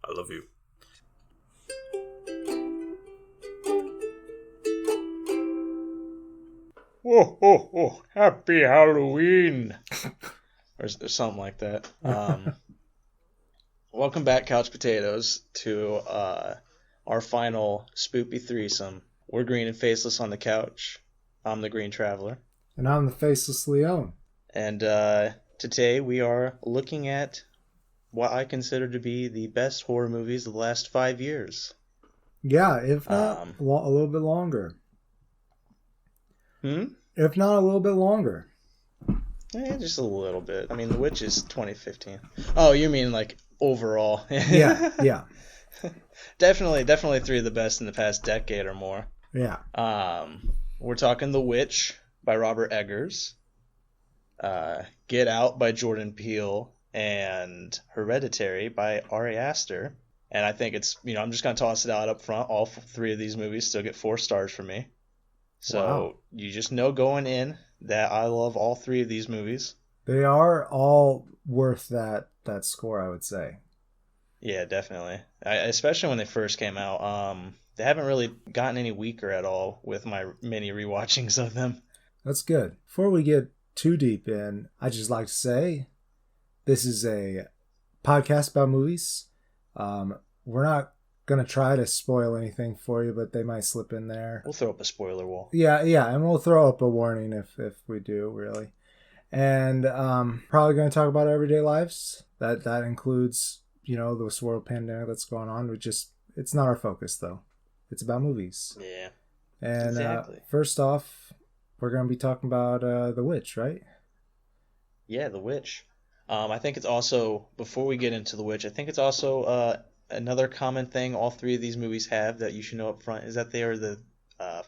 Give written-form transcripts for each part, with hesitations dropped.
I love you. Whoa, ho, ho, happy Halloween. or something like that. Welcome back, Couch Potatoes, to our final spoopy threesome. We're green and faceless on the couch. I'm the Green Traveler. And I'm the Faceless Leone. And today we are looking at what I consider to be the best horror movies of the last 5 years. Yeah, if not a little bit longer. If not a little bit longer. Just a little bit. I mean, The Witch is 2015. Oh, you mean like overall? Yeah. Definitely three of the best in the past decade or more. Yeah. We're talking The Witch by Robert Eggers, Get Out by Jordan Peele, and Hereditary by Ari Aster. And I think it's, I'm just going to toss it out up front. All three of these movies still get 4 stars from me. So wow. You just know going in that I love all 3 of these movies. They are all worth that score, I would say. Yeah, definitely. Especially when they first came out. They haven't really gotten any weaker at all with my many rewatchings of them. That's good. Before we get too deep in, I'd just like to say this is a podcast about movies. We're not going to try to spoil anything for you, but they might slip in there. We'll throw up a spoiler wall. Yeah, and we'll throw up a warning if we do, really. And probably going to talk about everyday lives. That includes, this world pandemic that's going on. It's not our focus, though. It's about movies. Yeah. And exactly. First off, we're going to be talking about The Witch, right? Yeah, The Witch. I think it's also, before we get into The Witch, I think it's also another common thing all 3 of these movies have that you should know up front is that they are the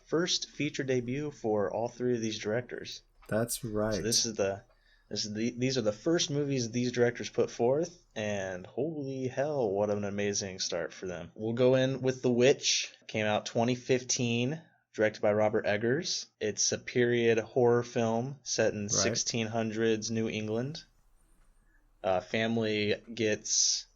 first feature debut for all 3 of these directors. That's right. So these are the first movies these directors put forth, and holy hell, what an amazing start for them. We'll go in with The Witch. Came out 2015, directed by Robert Eggers. It's a period horror film set in 1600s New England. Family gets,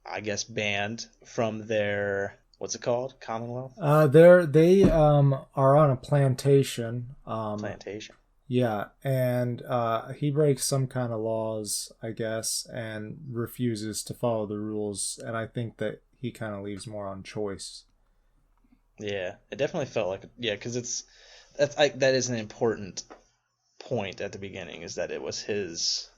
I guess, banned from their, what's it called? Commonwealth? They are on a plantation. Plantation. Yeah, and he breaks some kind of laws, I guess, and refuses to follow the rules, and I think that he kind of leaves more on choice. Yeah, it definitely felt like, because that is an important point at the beginning, is that it was his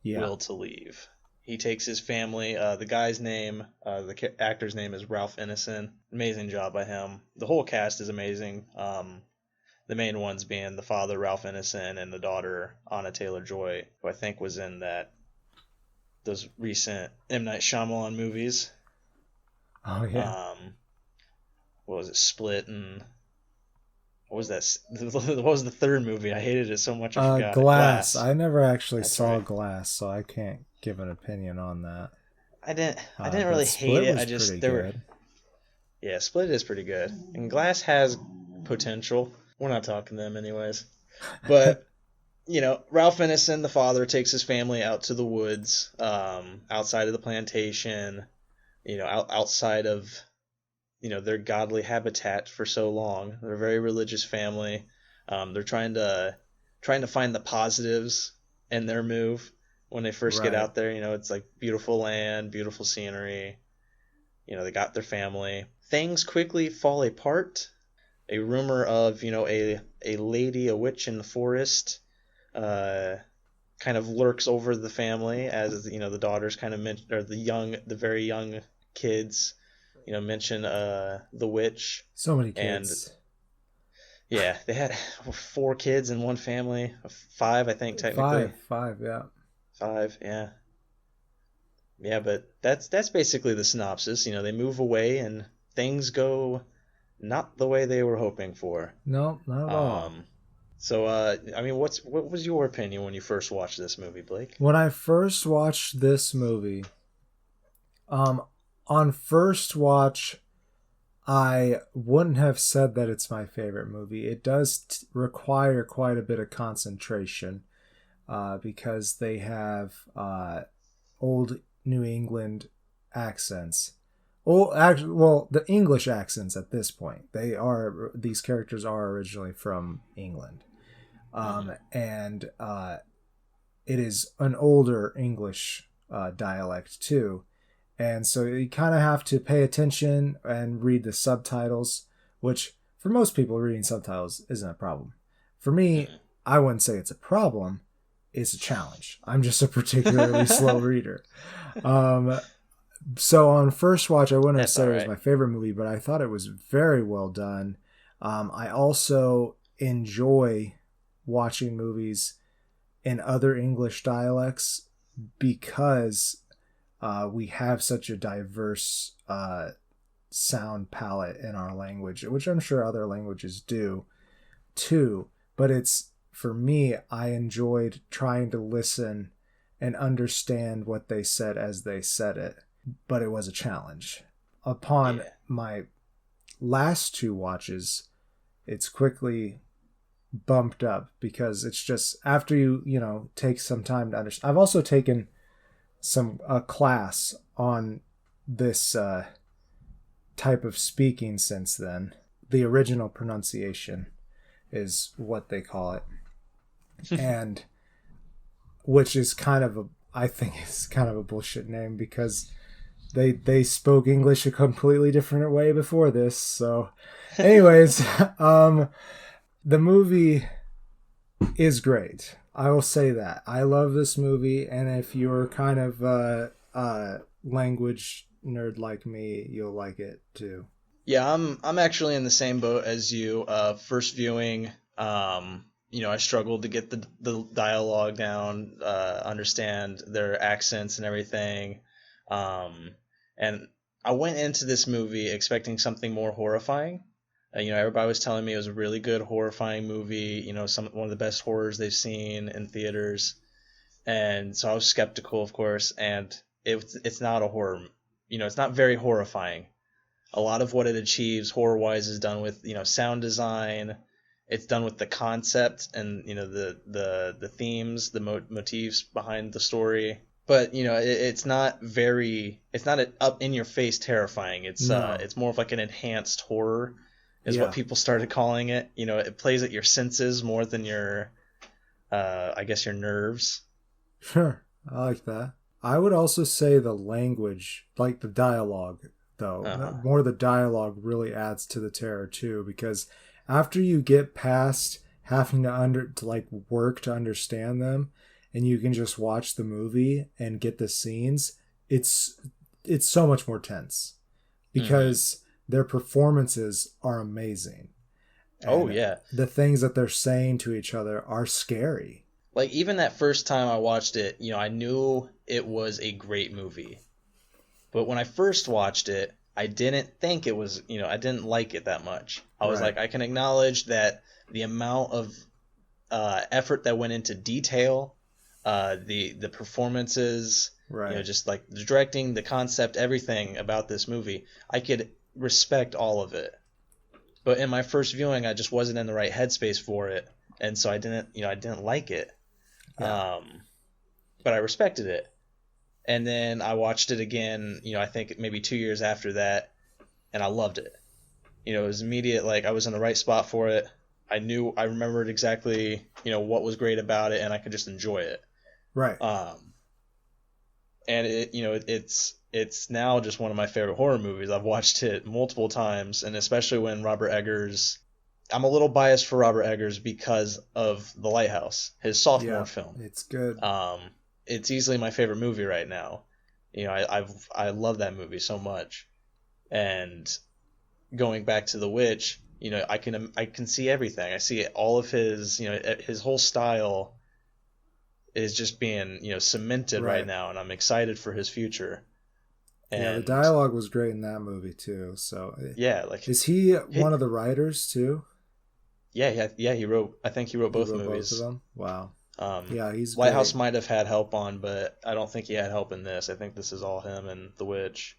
will to leave. He takes his family, the guy's name, the actor's name is Ralph Ineson. Amazing job by him. The whole cast is amazing. The main ones being the father, Ralph Ineson, and the daughter, Anna Taylor-Joy, who I think was in those recent M. Night Shyamalan movies. Oh, yeah. What was it, Split, and what was that? What was the third movie? I hated it so much I forgot. Glass. I never actually saw Glass, so I can't give an opinion on that. I didn't really hate it. Split is pretty good, and Glass has potential. We're not talking to them anyways. But, Ralph Ineson, the father, takes his family out to the woods, outside of the plantation, outside of, their godly habitat for so long. They're a very religious family. They're trying to find the positives in their move when they first get out there. It's like beautiful land, beautiful scenery. They got their family. Things quickly fall apart. A rumor of, a lady, a witch in the forest, kind of lurks over the family as, the daughters kind of mention, or the very young kids, mention the witch. So many kids. And yeah, they had 4 kids in one family. 5, I think, technically. 5, yeah. 5, yeah. Yeah, but that's basically the synopsis. They move away and things go not the way they were hoping for. No, not at all. So, what was your opinion when you first watched this movie, Blake? When I first watched this movie, on first watch, I wouldn't have said that it's my favorite movie. It does require quite a bit of concentration, because they have old New England accents. Oh, actually, well, the English accents at this point, these characters are originally from England, and it is an older English dialect too, and so you kind of have to pay attention and read the subtitles, which for most people reading subtitles isn't a problem. For me, I wouldn't say it's a problem. It's a challenge. I'm just a particularly slow reader. So on first watch, I wouldn't have said it was my favorite movie, but I thought it was very well done. I also enjoy watching movies in other English dialects because we have such a diverse sound palette in our language, which I'm sure other languages do too. But for me, I enjoyed trying to listen and understand what they said as they said it. But it was a challenge. Upon my last two watches, it's quickly bumped up because it's just after you take some time to understand. I've also taken a class on this type of speaking since then. The original pronunciation is what they call it, and which is I think it's kind of a bullshit name because they spoke English a completely different way before this. So anyways, the movie is great. I will say that. I love this movie, and if you're kind of a language nerd like me, you'll like it too. Yeah, I'm actually in the same boat as you. First viewing, I struggled to get the dialogue down, understand their accents and everything. And I went into this movie expecting something more horrifying. Everybody was telling me it was a really good, horrifying movie. One of the best horrors they've seen in theaters. And so I was skeptical, of course. And it's not a horror. It's not very horrifying. A lot of what it achieves horror-wise is done with sound design. It's done with the concept and the themes, the motifs behind the story. But it's not up in your face terrifying. It's more of like an enhanced horror, is what people started calling it. It plays at your senses more than your, I guess, your nerves. Sure, I like that. I would also say the language, like the dialogue, though, more the dialogue really adds to the terror too, because after you get past having to work to understand them, and you can just watch the movie and get the scenes, it's so much more tense because their performances are amazing. And the things that they're saying to each other are scary. Like, even that first time I watched it, I knew it was a great movie. But when I first watched it, I didn't think it was, I didn't like it that much. I was like, I can acknowledge that the amount of effort that went into detail, the performances, just like the directing, the concept, everything about this movie, I could respect all of it. But in my first viewing, I just wasn't in the right headspace for it, and so I didn't like it. But I respected it. And then I watched it again, I think maybe 2 years after that, and I loved it. It was immediate, like I was in the right spot for it. I remembered exactly, what was great about it, and I could just enjoy it. Right. And it's now just one of my favorite horror movies. I've watched it multiple times, and especially when Robert Eggers. I'm a little biased for Robert Eggers because of The Lighthouse, his sophomore film. It's good. It's easily my favorite movie right now. I love that movie so much. And going back to The Witch, I can see everything. I see all of his, his whole style is just being, cemented right now, and I'm excited for his future. And the dialogue was great in that movie too. So is he one of the writers too? Yeah, he wrote. I think he wrote both movies. Both of them. Wow. He's Lighthouse great. might have had help on, but I don't think he had help in this. I think this is all him and The Witch.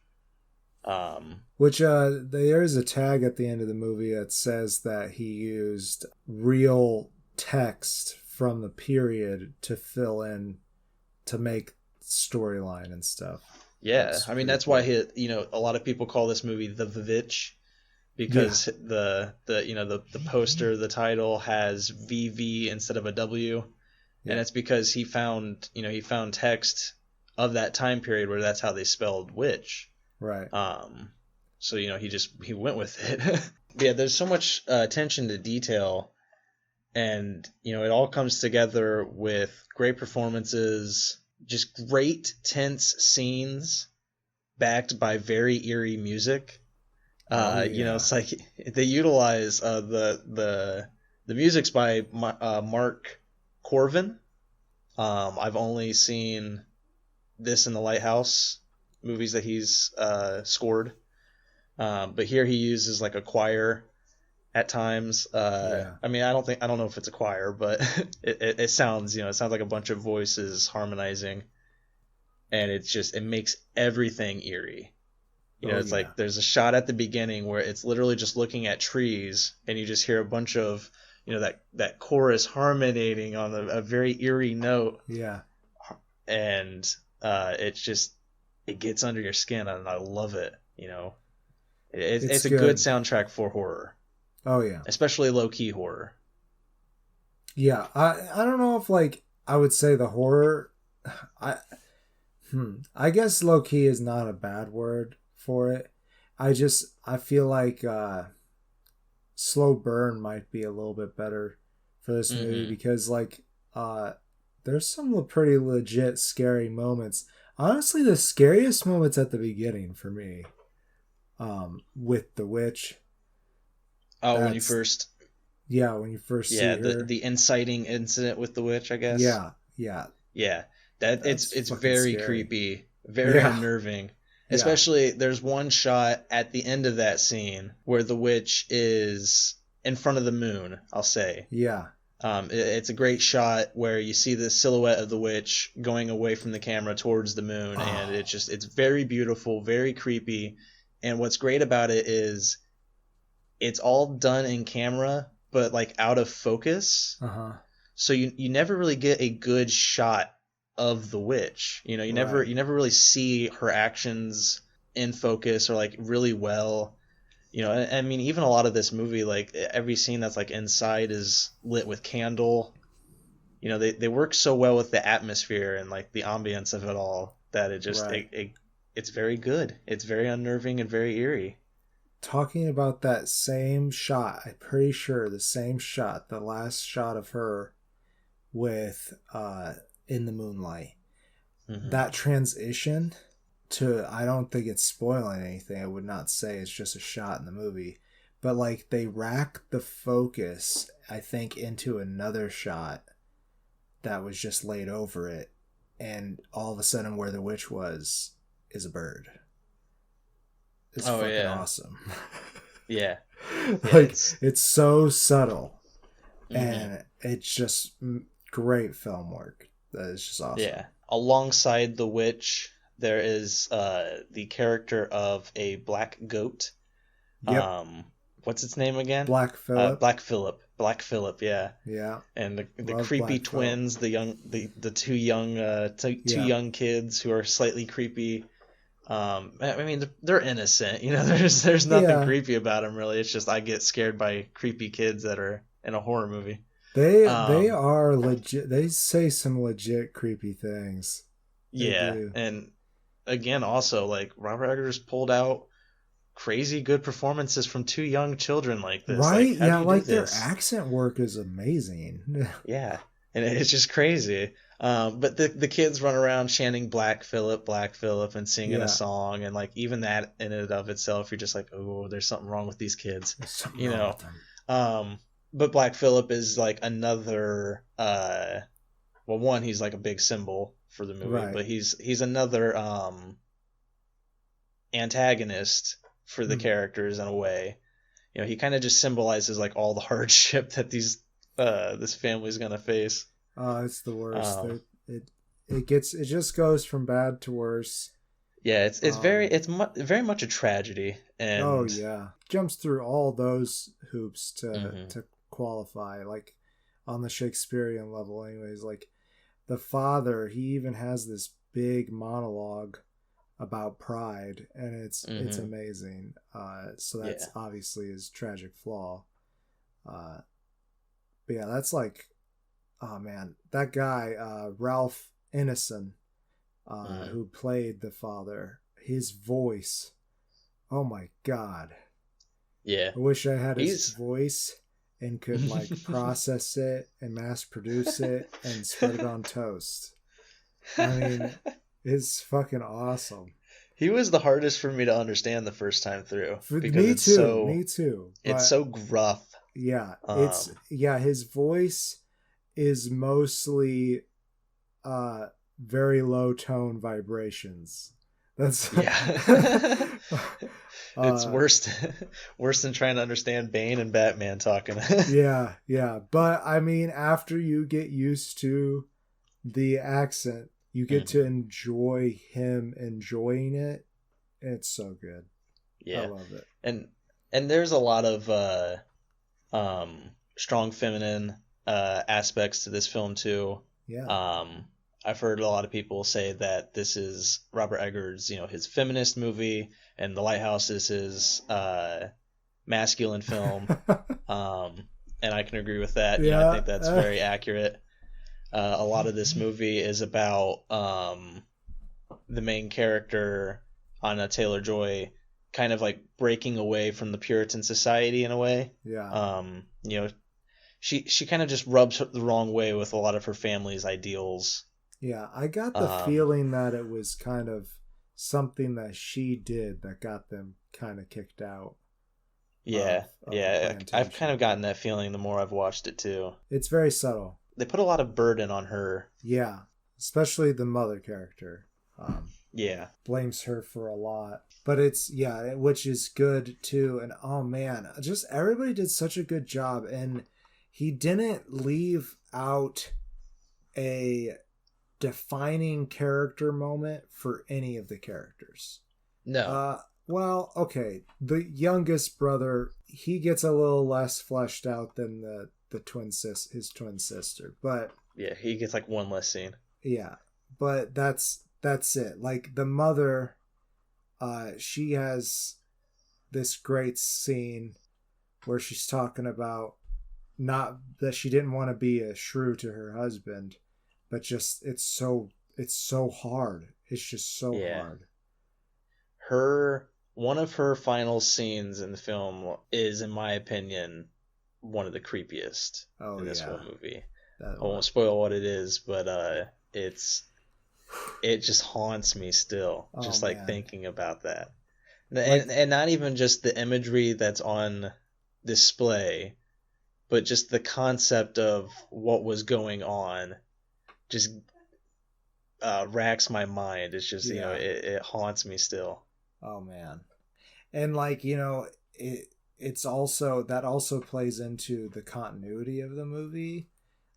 Which there is a tag at the end of the movie that says that he used real text from the period to fill in to make storyline and stuff. Yeah, I mean that's why a lot of people call this movie the VVitch, because the poster, the title has VV instead of a W, and it's because he found text of that time period where that's how they spelled witch. Right. So he went with it. Yeah, there's so much attention to detail, and it all comes together with great performances, just great tense scenes backed by very eerie music. It's like they utilize the music's by Mark Corvin. I've only seen this in the Lighthouse movies that he's scored, but here he uses like a choir at times. I mean, I don't know if it's a choir, but it sounds like a bunch of voices harmonizing, and it makes everything eerie. Like there's a shot at the beginning where it's literally just looking at trees, and you just hear a bunch of that chorus harmonating on a very eerie note. Yeah. And it gets under your skin, and I love it. It's a good soundtrack for horror. Oh yeah, especially low key horror. Yeah, I don't know if I would say the horror. I guess low key is not a bad word for it. I feel like slow burn might be a little bit better for this movie, because there's some pretty legit scary moments. Honestly, the scariest moments at the beginning for me, with the witch. Oh, when you first see her. the inciting incident with the witch, I guess. Yeah. That it's very scary. Creepy, very unnerving. Especially there's one shot at the end of that scene where the witch is in front of the moon, I'll say. Yeah. It's a great shot where you see the silhouette of the witch going away from the camera towards the moon, and it's very beautiful, very creepy. And what's great about it is it's all done in camera, but out of focus. So you never really get a good shot of the witch. You never really see her actions in focus or really well. I mean, even a lot of this movie, every scene that's inside is lit with candle. They work so well with the atmosphere and the ambience of it all that it's very good. It's very unnerving and very eerie. Talking about that same shot, I'm pretty sure the same shot, the last shot of her with in the moonlight, that transition to, I don't think it's spoiling anything. I would not say it's just a shot in the movie, but they rack the focus, I think, into another shot that was just laid over it, and all of a sudden where the witch was is a bird. It's fucking awesome. Yeah. It's so subtle, and it's just great film work. That is just awesome. Yeah. Alongside the witch, there is the character of a black goat. Yep. What's its name again? Black Phillip. Black Phillip, yeah. Yeah. And the creepy twins, the two young kids who are slightly creepy. I mean, they're innocent. There's nothing creepy about them, really. It's just I get scared by creepy kids that are in a horror movie. They are legit. They say some legit creepy things. Yeah, and again, also Robert Eggers pulled out crazy good performances from two young children like this. Right? Their accent work is amazing. Yeah, and it's just crazy. But the kids run around chanting Black Phillip, and singing a song, and even that in and of itself, you're just oh, there's something wrong with these kids. There's something wrong with them. But Black Phillip is another. One, he's a big symbol for the movie, right. But he's another antagonist for the characters in a way. He kind of just symbolizes all the hardship that this family's gonna face. Oh, it's the worst. It just goes from bad to worse. Yeah, it's very much a tragedy. And oh yeah, jumps through all those hoops to qualify, on the Shakespearean level. Anyways, the father, he even has this big monologue about pride, and it's amazing. So that's obviously his tragic flaw. But yeah, that's like, oh man, that guy Ralph Ineson, who played the father, his voice, oh my god. Yeah. I wish I had his voice and could like process it and mass produce it and spread it on toast. I mean, it's fucking awesome. He was the hardest for me to understand the first time through. Me too. It's so gruff. Yeah, his voice is mostly very low tone vibrations. That's it's worse than trying to understand Bane and Batman talking. Yeah. But I mean, after you get used to the accent, you get to enjoy him enjoying it. It's so good. Yeah. I love it. And there's a lot of strong feminine aspects to this film too. Yeah. I've heard a lot of people say that this is Robert Eggers', his feminist movie, and The Lighthouse is his masculine film. And I can agree with that. Yeah. I think that's very accurate. A lot of this movie is about the main character, Anna Taylor-Joy, kind of like breaking away from the Puritan society in a way. Yeah. She kind of just rubs the wrong way with a lot of her family's ideals. Yeah, I got the feeling that it was kind of something that she did that got them kind of kicked out. Yeah, I've kind of gotten that feeling the more I've watched it too. It's very subtle. They put a lot of burden on her. Yeah, especially the mother character. Blames her for a lot. But which is good too. And oh man, just everybody did such a good job. And he didn't leave out a defining character moment for any of the characters. No. Well, okay. The youngest brother, he gets a little less fleshed out than his twin sister, but yeah, he gets like one less scene. Yeah, but that's it. Like the mother, she has this great scene where she's talking about not that she didn't want to be a shrew to her husband, but just it's so hard. It's just so hard. One of her final scenes in the film is, in my opinion, one of the creepiest in this whole movie. I won't spoil what it is, but it just haunts me still, thinking about that. And not even just the imagery that's on display, but just the concept of what was going on just racks my mind. It's just, it haunts me still. Oh man. And it's also, that also plays into the continuity of the movie.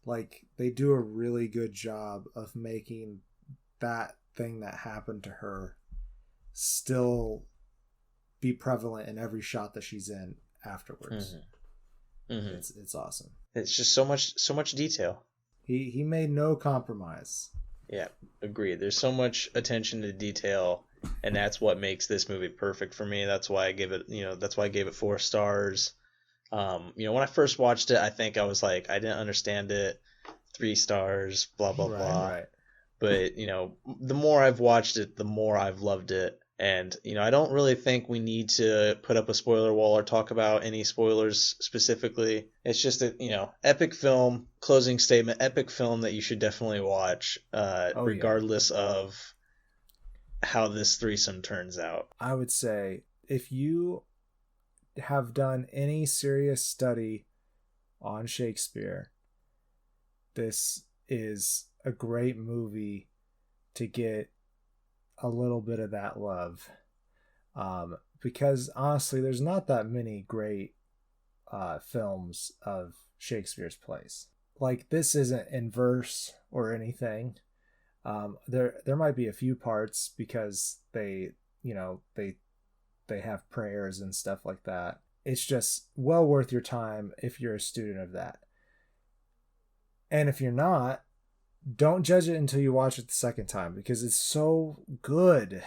Like they do a really good job of making that thing that happened to her still be prevalent in every shot that she's in afterwards. It's awesome. It's just so much detail. He made no compromise. Yeah, agreed. There's so much attention to detail, and that's what makes this movie perfect for me. That's why I give it 4 stars. When I first watched it, I think I was like, I didn't understand it. 3 stars, blah blah blah. Right. But the more I've watched it, the more I've loved it. And I don't really think we need to put up a spoiler wall or talk about any spoilers specifically. It's just a epic film. Closing statement: epic film that you should definitely watch, regardless of how this threesome turns out. I would say if you have done any serious study on Shakespeare, this is a great movie to get a little bit of that love, because honestly there's not that many great films of Shakespeare's plays. Like this isn't in verse or anything. There might be a few parts because they have prayers and stuff like that. It's just well worth your time if you're a student of that. And if you're not, don't judge it until you watch it the second time, because it's so good.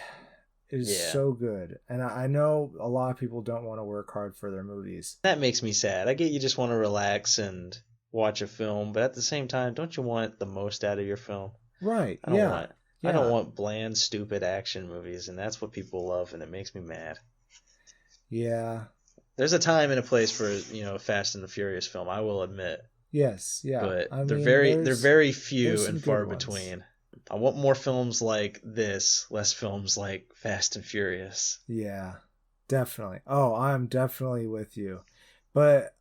It is so good. And I know a lot of people don't want to work hard for their movies. That makes me sad. I get you just want to relax and watch a film, but at the same time, don't you want the most out of your film? Right. I don't want bland, stupid action movies, and that's what people love, and it makes me mad. Yeah. There's a time and a place for, a Fast and the Furious film, I will admit. Yes, yeah. But they're very few and far between. I want more films like this, less films like Fast and Furious. Yeah, definitely. Oh, I'm definitely with you. But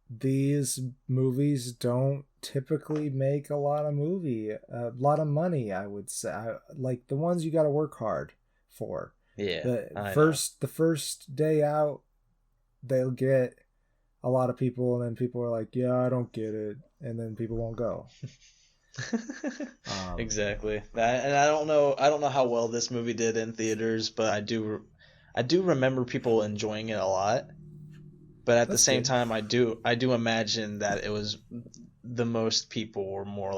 these movies don't typically make a lot of money, I would say. Like the ones you got to work hard for. Yeah. The first day out, they'll get a lot of people, and then people are like, yeah, I don't get it, and then people won't go. Exactly. And I don't know how well this movie did in theaters, but I do remember people enjoying it a lot. But at the same time, I do imagine that it was the most people were more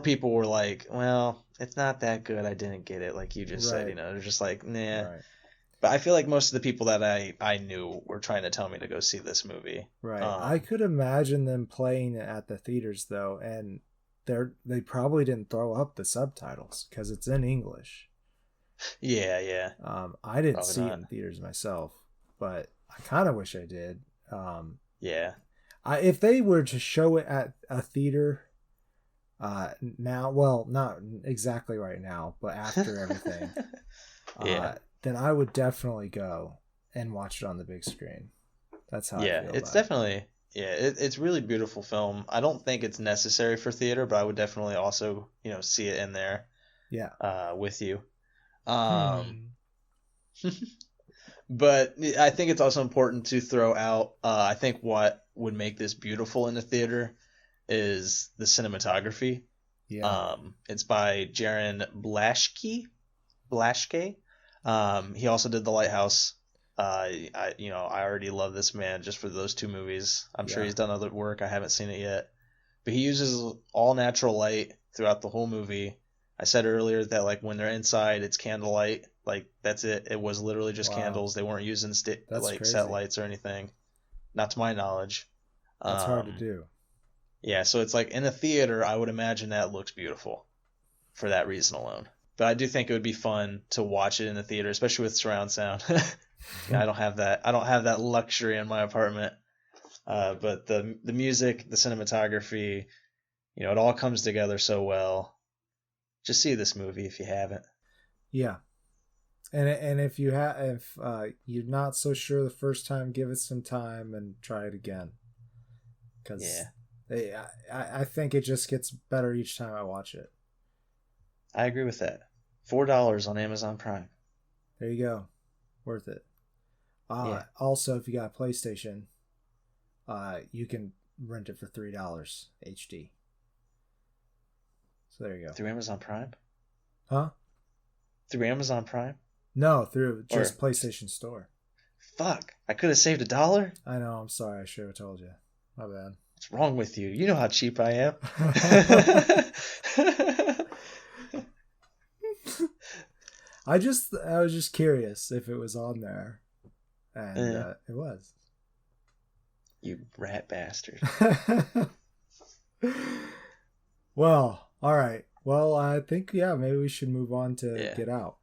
people were like, well, it's not that good, I didn't get it, like you just said, they're just like, nah. Right. But I feel like most of the people that I knew were trying to tell me to go see this movie. Right. I could imagine them playing it at the theaters though, and they probably didn't throw up the subtitles because it's in English. Yeah. I didn't see it in theaters myself, but I kind of wish I did. Yeah. If they were to show it at a theater now, well, not exactly right now, but after everything, then I would definitely go and watch it on the big screen. That's how I feel it's about definitely it's really beautiful film. I don't think it's necessary for theater, but I would definitely also see it in there with you. But I think it's also important to throw out, I think what would make this beautiful in the theater is the cinematography. Yeah. It's by Jaron Blaschke. He also did The Lighthouse. I already love this man just for those two movies. I'm sure he's done other work. I haven't seen it yet. But he uses all natural light throughout the whole movie. I said earlier that like when they're inside, it's candlelight. Like that's it. It was literally just candles. They weren't using set lights or anything, not to my knowledge. That's hard to do. Yeah, so it's like in a theater, I would imagine that looks beautiful for that reason alone. But I do think it would be fun to watch it in the theater, especially with surround sound. I don't have that. I don't have that luxury in my apartment. But the music, the cinematography, it all comes together so well. Just see this movie if you haven't. Yeah, and if you're not so sure the first time, give it some time and try it again. Because I think it just gets better each time I watch it. I agree with that. $4 on Amazon Prime. There you go, worth it. Also, if you got a PlayStation, you can rent it for $3 HD. So there you go. Through Amazon Prime? Huh? Through Amazon Prime? No, through just PlayStation Store. Fuck. I could have saved $1. I know, I'm sorry. I should have told you. My bad. What's wrong with you? You know how cheap I am. I was just curious if it was on there. And it was. You rat bastard. Well, all right. Well, I think, maybe we should move on to Get Out.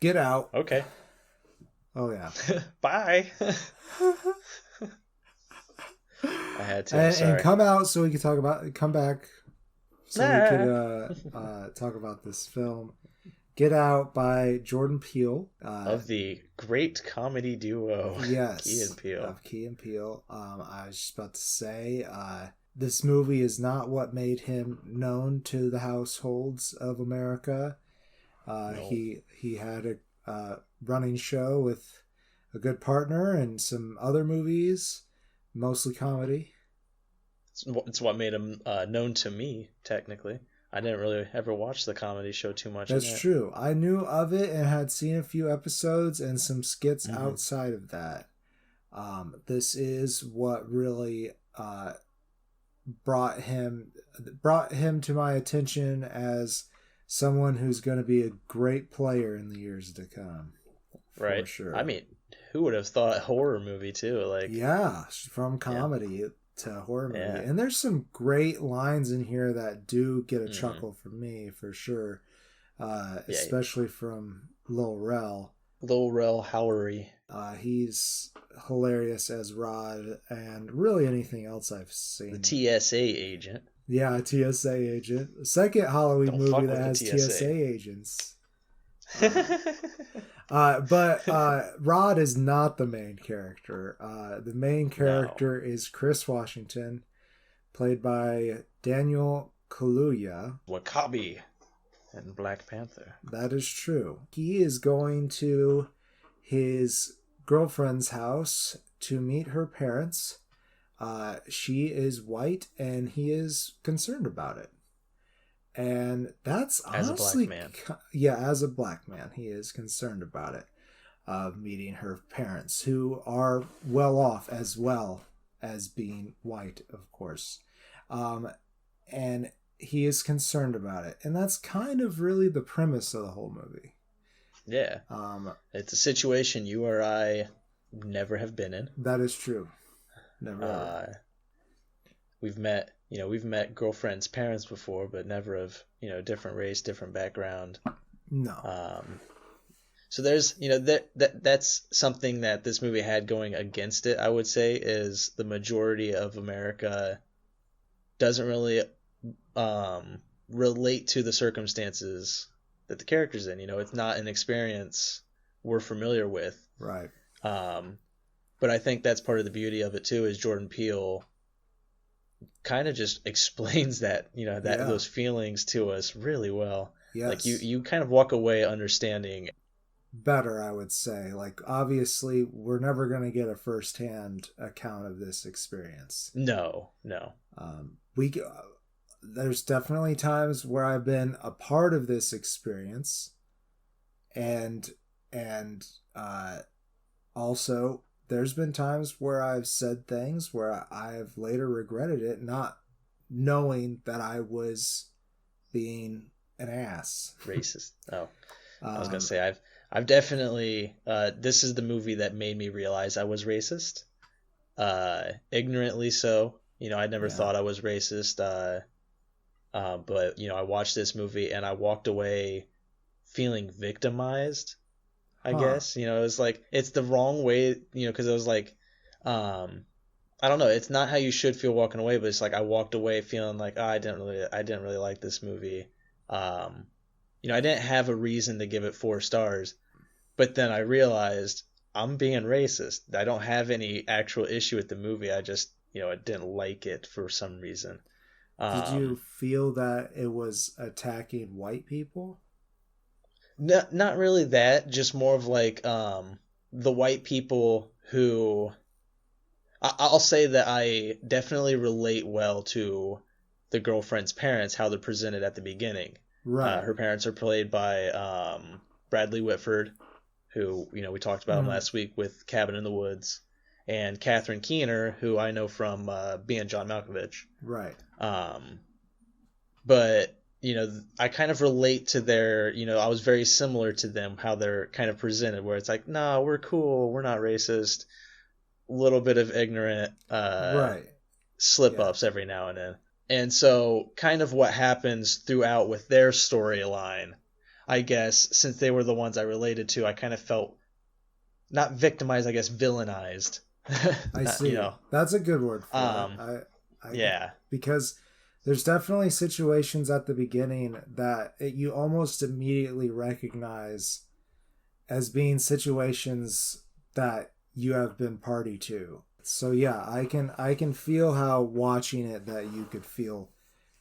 Get Out. Okay. Oh, yeah. Bye. I had to. And come out so we can come back so we could talk about this film. Get Out by Jordan Peele. Of the great comedy duo. Yes. Key and Peele. Of Key and Peele. I was just about to say, this movie is not what made him known to the households of America. No. He had a running show with a good partner and some other movies, mostly comedy. It's what made him known to me, technically. I didn't really ever watch the comedy show too much. That's true. I knew of it and had seen a few episodes and some skits outside of that. This is what really brought him to my attention as someone who's going to be a great player in the years to come. Right. For sure. I mean, who would have thought horror movie too? Like, yeah, from comedy to horror movie. Yeah. And there's some great lines in here that do get a Mhm. chuckle from me, for sure. Especially from Lil Rel. Lil Rel Howery. He's hilarious as Rod, and really anything else I've seen. The TSA agent. Yeah, TSA agent. Second Halloween Don't movie fuck that with has the TSA agents. But Rod is not the main character. The main character is Chris Washington, played by Daniel Kaluuya. Wakabi and Black Panther. That is true. He is going to his girlfriend's house to meet her parents. She is white, and he is concerned about it. And that's honestly... As a black man. Yeah, as a black man, he is concerned about it. Meeting her parents, who are well off as well as being white, of course. And he is concerned about it. And that's kind of really the premise of the whole movie. Yeah. It's a situation you or I never have been in. That is true. Never. We've met girlfriends' parents before, but never of, different race, different background. No. So there's, that's something that this movie had going against it, I would say, is the majority of America doesn't really relate to the circumstances that the character's in. It's not an experience we're familiar with. Right. But I think that's part of the beauty of it too, is Jordan Peele kind of just explains that, those feelings to us really well. Yes. Like you kind of walk away understanding better, I would say. Like, obviously, we're never going to get a firsthand account of this experience. No. There's definitely times where I've been a part of this experience, and also there's been times where I've said things where I've later regretted it, not knowing that I was being an ass. Racist. Oh, I was gonna say I've definitely this is the movie that made me realize I was racist. Ignorantly so. I never thought I was racist. But I watched this movie and I walked away feeling victimized. I guess it was like it's the wrong way. Because it was like, I don't know. It's not how you should feel walking away, but it's like I walked away feeling like I didn't really like this movie. I didn't have a reason to give it 4 stars, but then I realized I'm being racist. I don't have any actual issue with the movie. I just, I didn't like it for some reason. Did you feel that it was attacking white people? Not really that, just more of like the white people who... I'll say that I definitely relate well to the girlfriend's parents, how they're presented at the beginning. Right. Her parents are played by Bradley Whitford, who, we talked about him last week with Cabin in the Woods, and Catherine Keener, who I know from being John Malkovich. Right. But, I kind of relate to their, I was very similar to them, how they're kind of presented, where it's like, nah, we're cool, we're not racist, a little bit of ignorant slip-ups every now and then. And so kind of what happens throughout with their storyline, I guess, since they were the ones I related to, I kind of felt not victimized, I guess villainized. I see. That's a good word for it. Because there's definitely situations at the beginning that you almost immediately recognize as being situations that you have been party to. So yeah, I can feel how watching it that you could feel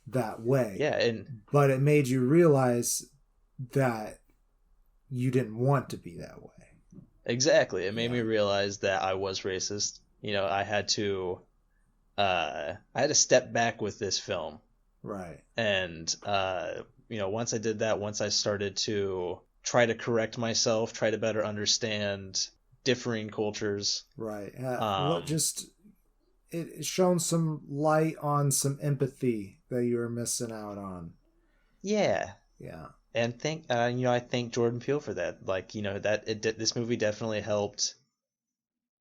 that way. Yeah, but it made you realize that you didn't want to be that way. Exactly. It made me realize that I was racist. I had to step back with this film. Right. And once I did that, once I started to try to correct myself, try to better understand differing cultures. Right. It shone some light on some empathy that you were missing out on. Yeah. Yeah. And I thank Jordan Peele for that. Like, this movie definitely helped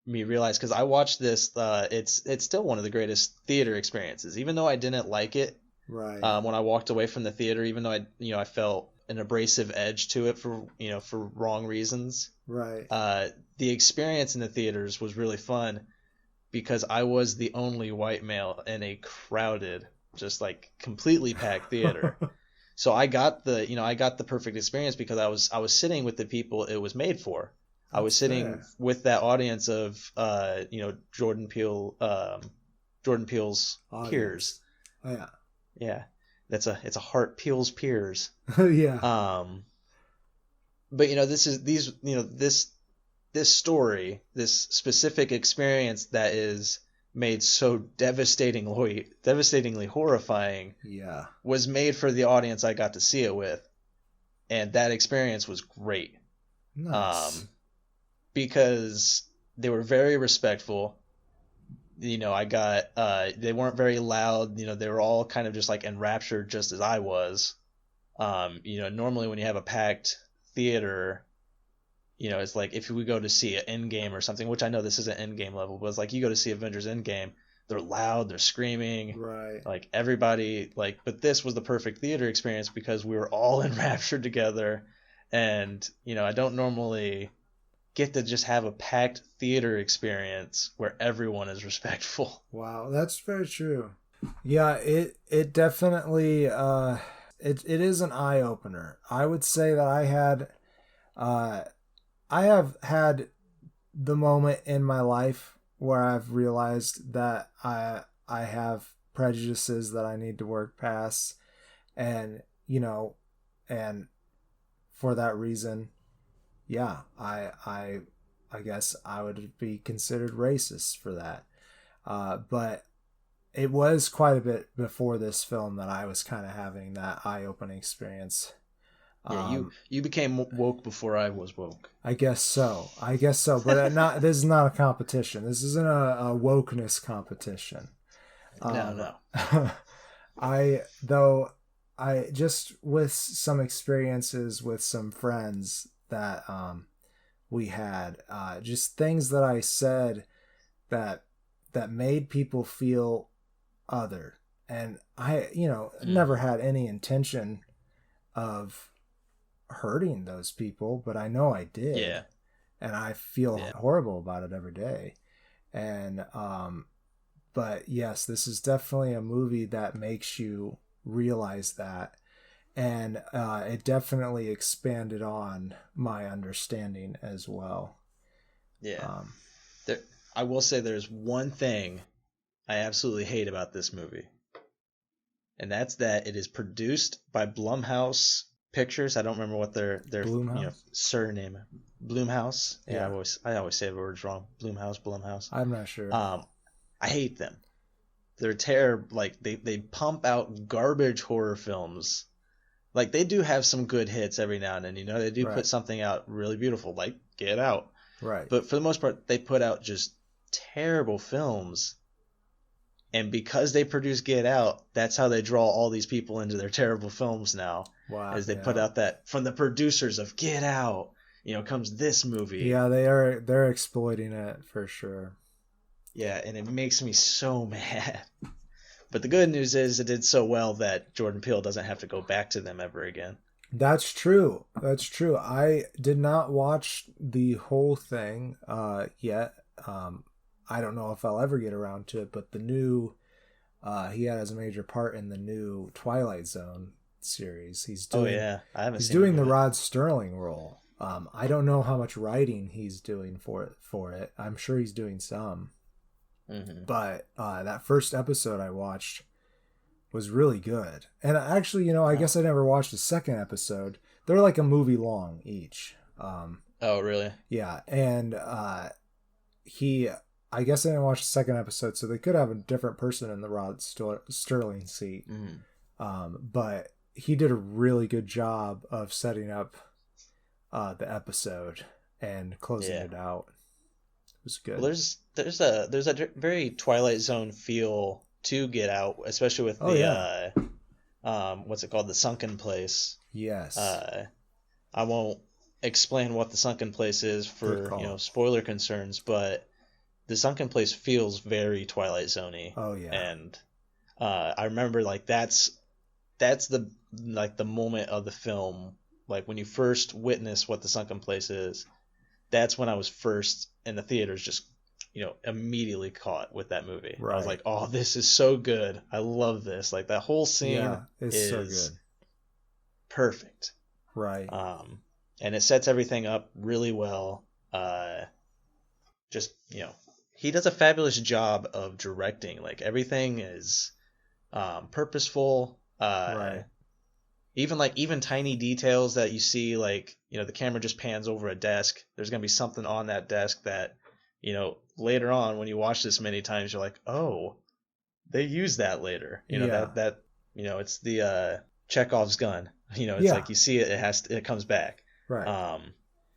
me realize, because I watched this. It's still one of the greatest theater experiences, even though I didn't like it. Right. When I walked away from the theater, even though I felt an abrasive edge to it for wrong reasons. Right. The experience in the theaters was really fun because I was the only white male in a crowded, just like completely packed theater. So I got the perfect experience because I was sitting with the people it was made for. I was sitting fair. with that audience of Jordan Peele's Audience. peers. Oh, yeah. Yeah. It's a Heart Peele's peers. Yeah. But this story, this specific experience that is made so devastatingly horrifying, Yeah. was made for the audience I got to see it with, and that experience was great. Nice. Because they were very respectful. They weren't very loud. They were all kind of just like enraptured, just as I was. Normally when you have a packed theater, it's like if we go to see an Endgame or something, which I know this isn't Endgame level, but it's like you go to see Avengers Endgame, they're loud, they're screaming, Right. like everybody, but this was the perfect theater experience because we were all enraptured together, and I don't normally get to just have a packed theater experience where everyone is respectful. Wow, that's very true. Yeah, it definitely it is an eye opener. I would say that I have had the moment in my life where I've realized that I have prejudices that I need to work past, and and for that reason, yeah, I guess I would be considered racist for that. But it was quite a bit before this film that I was kind of having that eye-opening experience. Yeah, you became woke before I was woke. I guess so. But this is not a competition. This isn't a wokeness competition. No. I just with some experiences with some friends that we had, just things that I said that made people feel other, and I never had any intention of hurting those people, but I know I did. Yeah. And I feel horrible about it every day. And but yes, this is definitely a movie that makes you realize that, and it definitely expanded on my understanding as well. Yeah. I will say there's one thing I absolutely hate about this movie, and that's that it is produced by Blumhouse Pictures. I don't remember what their surname. Blumhouse. Yeah, I always say the words wrong. Blumhouse. I'm not sure. I hate them. They're terrible. Like they pump out garbage horror films. Like they do have some good hits every now and then. They do put something out really beautiful, like Get Out. Right. But for the most part, they put out just terrible films. And because they produce Get Out, that's how they draw all these people into their terrible films now. Wow. As they put out that from the producers of Get Out, comes this movie. Yeah, they're exploiting it for sure. Yeah, and it makes me so mad. But the good news is it did so well that Jordan Peele doesn't have to go back to them ever again. That's true. I did not watch the whole thing yet. I don't know if I'll ever get around to it, but the new he has a major part in the new Twilight Zone series. He's doing I haven't he's seen doing the Rod Sterling role. I don't know how much writing he's doing for it. I'm sure he's doing some. Mm-hmm. But that first episode I watched was really good. And actually, I guess I never watched the second episode. They're like a movie long each. Oh, really? Yeah. And I guess I didn't watch the second episode, so they could have a different person in the Rod Sterling seat. Mm. But he did a really good job of setting up the episode and closing it out. It was good. Well, there's a very Twilight Zone feel to Get Out, especially with what's it called? The Sunken Place. Yes. I won't explain what the Sunken Place is for, spoiler concerns, but the Sunken Place feels very Twilight Zone-y. Oh yeah. And I remember like that's the moment of the film, like when you first witness what the Sunken Place is. That's when I was first in the theaters, just immediately caught with that movie. Right. I was like, oh, this is so good. I love this. Like that whole scene is so good. Perfect. Right. And it sets everything up really well. Just, he does a fabulous job of directing. Like everything is purposeful. Right. Even tiny details that you see, like, the camera just pans over a desk. There's going to be something on that desk that, later on when you watch this many times, you're like, oh, they use that later. It's the Chekhov's gun. It's like you see it, it comes back. Right.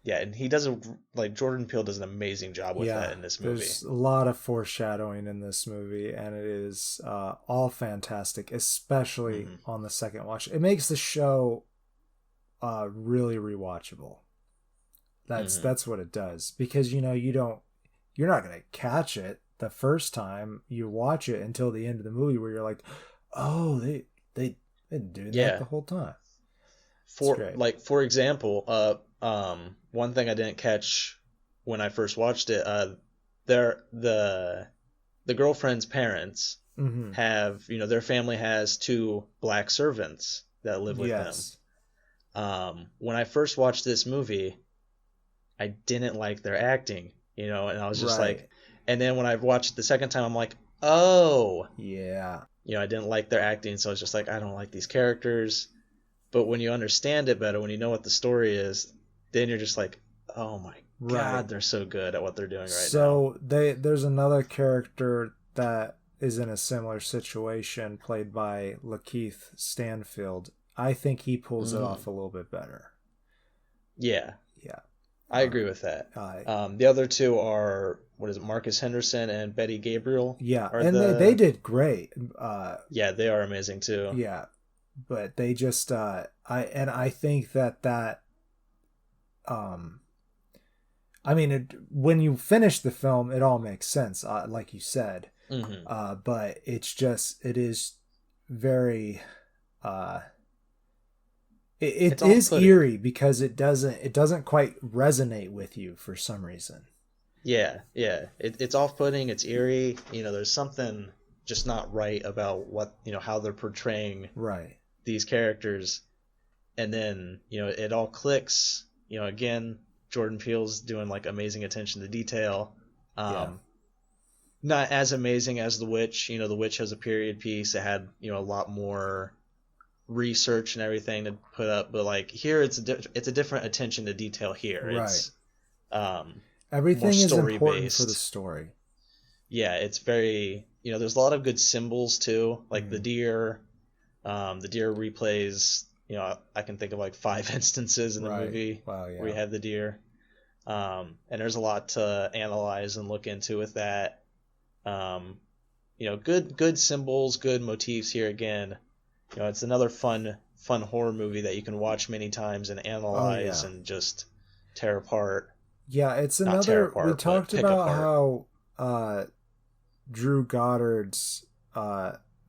And he does Jordan Peele does an amazing job with that in this movie. There's a lot of foreshadowing in this movie, and it is all fantastic, especially on the second watch. It makes the show really rewatchable. That's what it does, because you're not gonna catch it the first time you watch it until the end of the movie, where you're like, oh, they been doing that the whole time. For example, one thing I didn't catch when I first watched it, the girlfriend's parents have, their family has 2 black servants that live with them. When I first watched this movie, I didn't like their acting, and I was just like, and then when I watched it the second time, I'm like, oh, yeah, I didn't like their acting, so I was just like, I don't like these characters. But when you understand it better, when you know what the story is, then you're just like, oh my God, they're so good at what they're doing right now. So there's another character that is in a similar situation, played by Lakeith Stanfield. I think he pulls it off a little bit better. Yeah. Yeah. I agree with that. The other 2 are, Marcus Henderson and Betty Gabriel? Yeah, and they did great. Yeah, they are amazing too. Yeah, but they just, I think that when you finish the film, it all makes sense, like you said. But it is very, it is eerie, because it doesn't quite resonate with you for some reason. Yeah. It's off-putting. It's eerie. There's something just not right about what, how they're portraying these characters. And then, it all clicks. Again, Jordan Peele's doing amazing attention to detail. Not as amazing as The Witch. The Witch has a period piece. It had, a lot more research and everything to put up, but here it's a different attention to detail here. It's everything is important based for the story. Yeah, it's very, there's a lot of good symbols too, like the deer. The deer replays, I can think of 5 instances in the movie where you have the deer. And there's a lot to analyze and look into with that. Good symbols, good motifs here again. It's another fun horror movie that you can watch many times and analyze and just tear apart. Yeah, it's another. We talked about how Drew Goddard's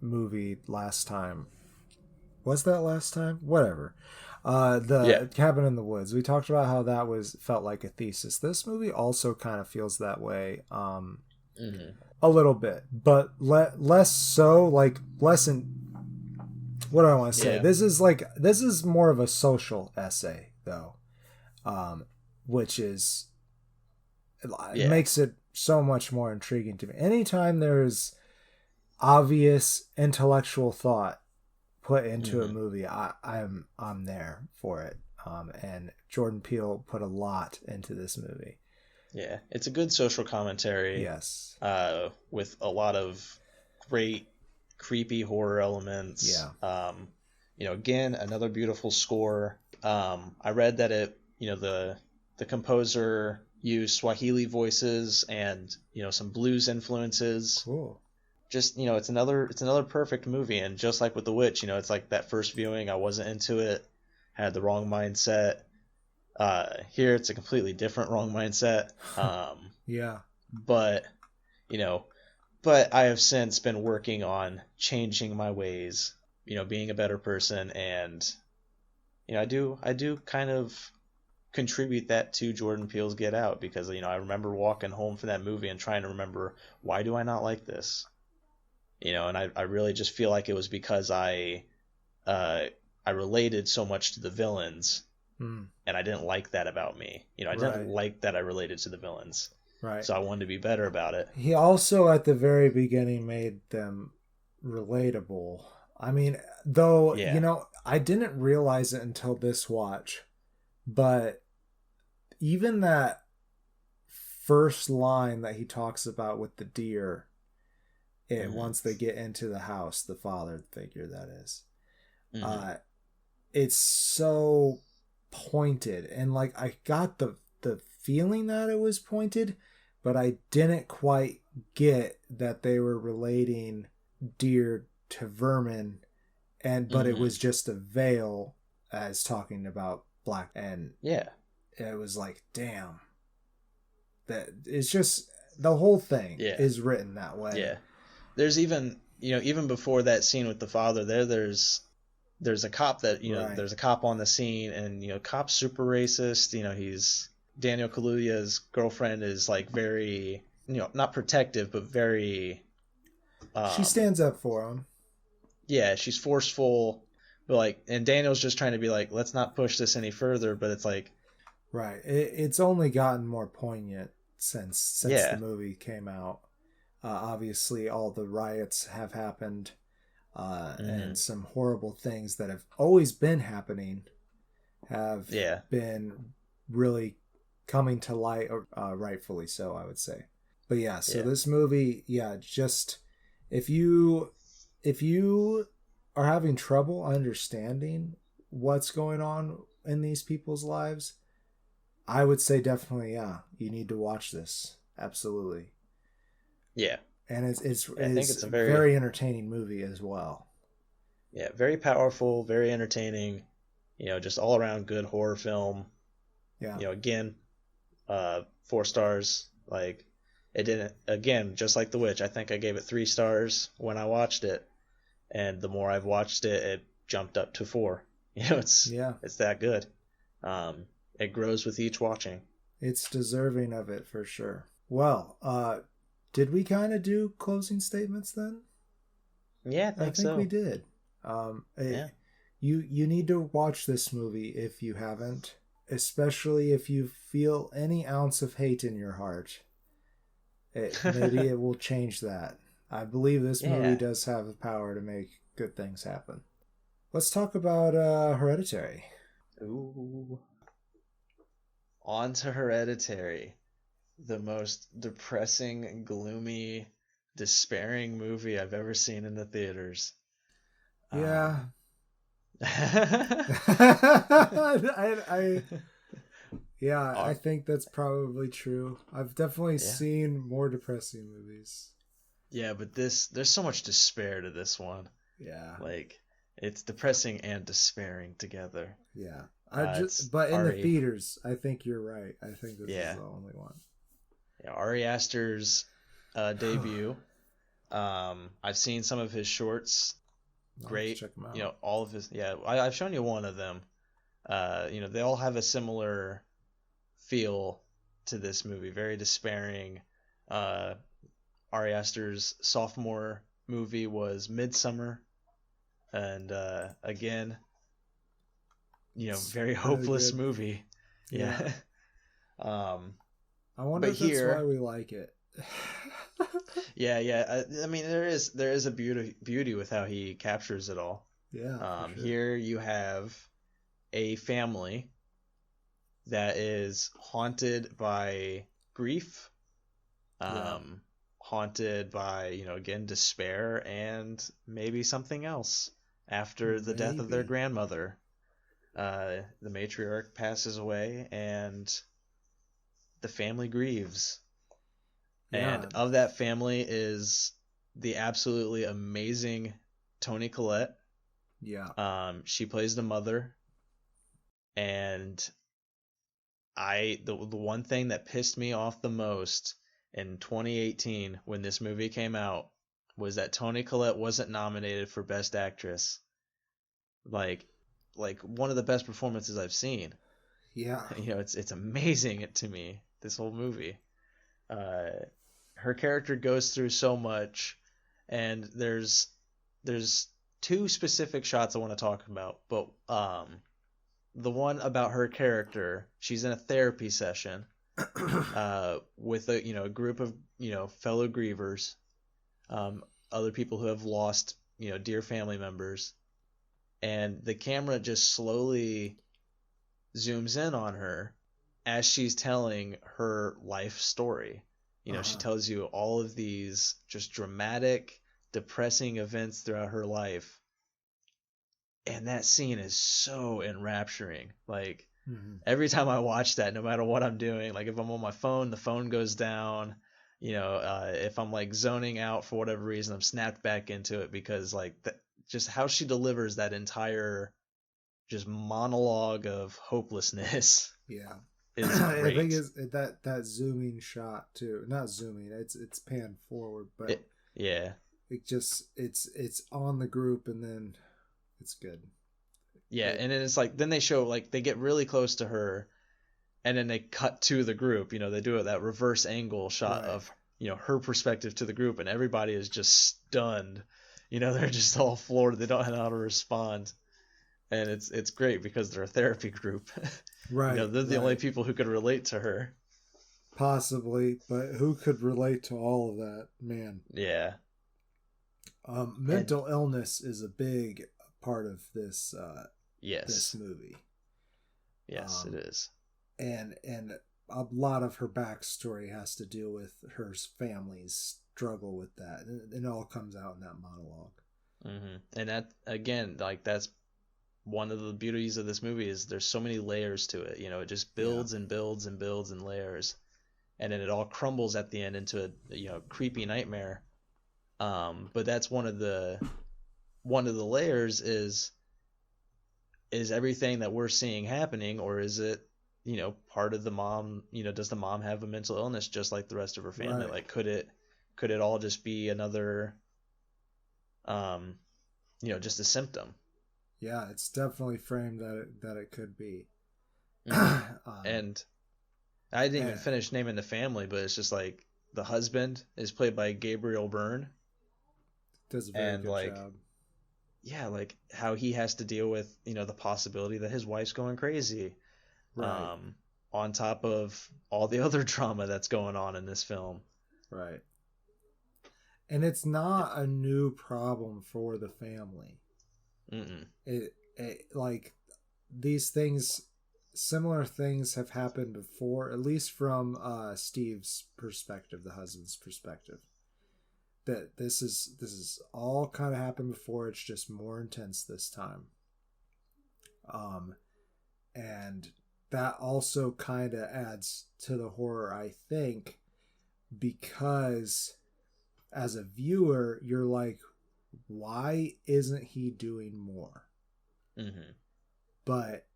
movie last time. Was that last time? Whatever. Cabin in the Woods. We talked about how that felt like a thesis. This movie also kind of feels that way. A little bit, but less so. Less in. What do I want to say? Yeah. This is more of a social essay, though, which is it makes it so much more intriguing to me. Anytime there's obvious intellectual thought put into a movie, I'm there for it. And Jordan Peele put a lot into this movie. Yeah, it's a good social commentary. Yes. With a lot of great creepy horror elements. Yeah. Again, another beautiful score. I read that the composer used Swahili voices and some blues influences. Cool. just, it's another perfect movie. And just like with The Witch, it's like that first viewing, I wasn't into it, had the wrong mindset. Here it's a completely different wrong mindset. Yeah. But you know, but I have since been working on changing my ways, being a better person, and I do kind of contribute that to Jordan Peele's Get Out, because I remember walking home from that movie and trying to remember, why do I not like this? And I really just feel like it was because I related so much to the villains, and I didn't like that about me. I didn't like that I related to the villains. Right. So I wanted to be better about it. He also at the very beginning made them relatable. I mean, though, I didn't realize it until this watch, but even that first line that he talks about with the deer, once they get into the house, the father figure that is, it's so pointed, and like I got the feeling that it was pointed, but I didn't quite get that they were relating deer to vermin, but it was just a veil as talking about black, and it was like, damn, that it's just the whole thing is written that way. Yeah, there's even before that scene with the father, there's a cop that there's a cop on the scene, and cop's super racist. He's Daniel Kaluuya's girlfriend is like very, not protective, but very. She stands up for him. Yeah, she's forceful, but and Daniel's just trying to be like, let's not push this any further. But it's like, right. It's only gotten more poignant since the movie came out. Obviously, all the riots have happened, and some horrible things that have always been happening have been really coming to light, rightfully so, I would say. But this movie, just if you are having trouble understanding what's going on in these people's lives, I would say definitely, you need to watch this. Absolutely. Yeah. And I think it's a very entertaining movie as well. Yeah, very powerful, very entertaining, just all around good horror film. Yeah. Again, 4 stars. Like, it didn't, again, just like The Witch, I think I gave it 3 stars when I watched it, and the more I've watched it, it jumped up to 4. It's that good. It grows with each watching. It's deserving of it for sure. Well, did we kind of do closing statements then? Yeah, I think so. We did. You need to watch this movie if you haven't, especially if you feel any ounce of hate in your heart. Maybe it will change that. I believe this movie does have the power to make good things happen. Let's talk about Hereditary. Ooh. On to Hereditary. The most depressing, gloomy, despairing movie I've ever seen in the theaters. Yeah. I think that's probably true. I've definitely seen more depressing movies. Yeah, but there's so much despair to this one. Yeah. Like, it's depressing and despairing together. Yeah. But in the theaters, I think you're right. I think this is the only one. Yeah, Ari Aster's debut. I've seen some of his shorts. Great. Check them out. All of his. Yeah, I've shown you one of them. They all have a similar feel to this movie. Very despairing. Ari Aster's sophomore movie was Midsummer, and again, very hopeless movie. Yeah. I wonder if that's why we like it. Yeah. I mean, there is a beauty with how he captures it all. Yeah. Sure. Here you have a family that is haunted by grief, haunted by again despair, and maybe something else after the death of their grandmother. The matriarch passes away, and the family grieves. And of that family is the absolutely amazing Toni Collette. She plays the mother, and the one thing that pissed me off the most in 2018 when this movie came out was that Toni Collette wasn't nominated for Best Actress. Like one of the best performances I've seen. Yeah. It's amazing to me, this whole movie. Her character goes through so much, and there's two specific shots I want to talk about, but the one about her character, she's in a therapy session with a group of fellow grievers, other people who have lost dear family members, and the camera just slowly zooms in on her as she's telling her life story. She tells you all of these just dramatic, depressing events throughout her life. And that scene is so enrapturing. Like, every time I watch that, no matter what I'm doing, like if I'm on my phone, the phone goes down. If I'm like zoning out for whatever reason, I'm snapped back into it, because like just how she delivers that entire just monologue of hopelessness. Yeah. Is great. I think is that zooming shot too. Not zooming, it's pan forward, but it's on the group, and then it's good. Yeah, and then it's like, then they show, like, they get really close to her, and then they cut to the group. They do that reverse angle shot of, her perspective to the group, and everybody is just stunned. They're just all floored. They don't know how to respond. And it's great because they're a therapy group. Right. They're the only people who could relate to her. Possibly, but who could relate to all of that, man? Yeah. Mental illness is a big part of this this movie. Yes, it is. And a lot of her backstory has to deal with her family's struggle with that. It all comes out in that monologue. Mm-hmm. And that, again, like, that's one of the beauties of this movie, is there's so many layers to it. It just builds and builds and builds in layers, and then it all crumbles at the end into a creepy nightmare. But that's one of the layers is everything that we're seeing happening, or is it part of the mom? Does the mom have a mental illness just like the rest of her family? Right. Like, could it all just be another just a symptom? Yeah, it's definitely framed that it could be. And I didn't even finish naming the family, but it's just like the husband is played by Gabriel Byrne. Does a very good job. Yeah, like how he has to deal with the possibility that his wife's going crazy, right. On top of all the other drama that's going on in this film. Right. And it's not a new problem for the family. It like these things, similar things have happened before, at least from Steve's perspective, the husband's perspective. That this is all kind of happened before. It's just more intense this time. And that also kind of adds to the horror, I think, because as a viewer, you're like, why isn't he doing more? But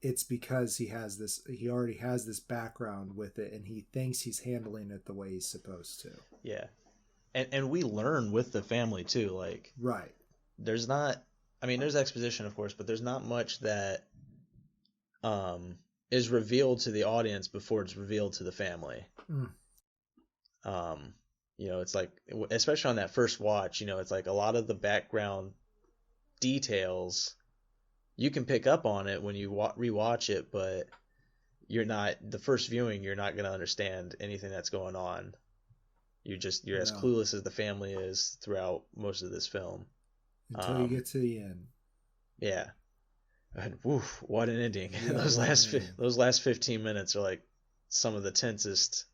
it's because he already has this background with it, and he thinks he's handling it the way he's supposed to. Yeah. And we learn with the family too, like, right. There's exposition, of course, but there's not much that is revealed to the audience before it's revealed to the family. It's like, especially on that first watch, it's like a lot of the background details you can pick up on it when you rewatch it, but the first viewing, you're not going to understand anything that's going on. You're as clueless as the family is throughout most of this film. Until you get to the end. Yeah. And woof, what an ending. Yeah, those last 15 minutes are like some of the tensest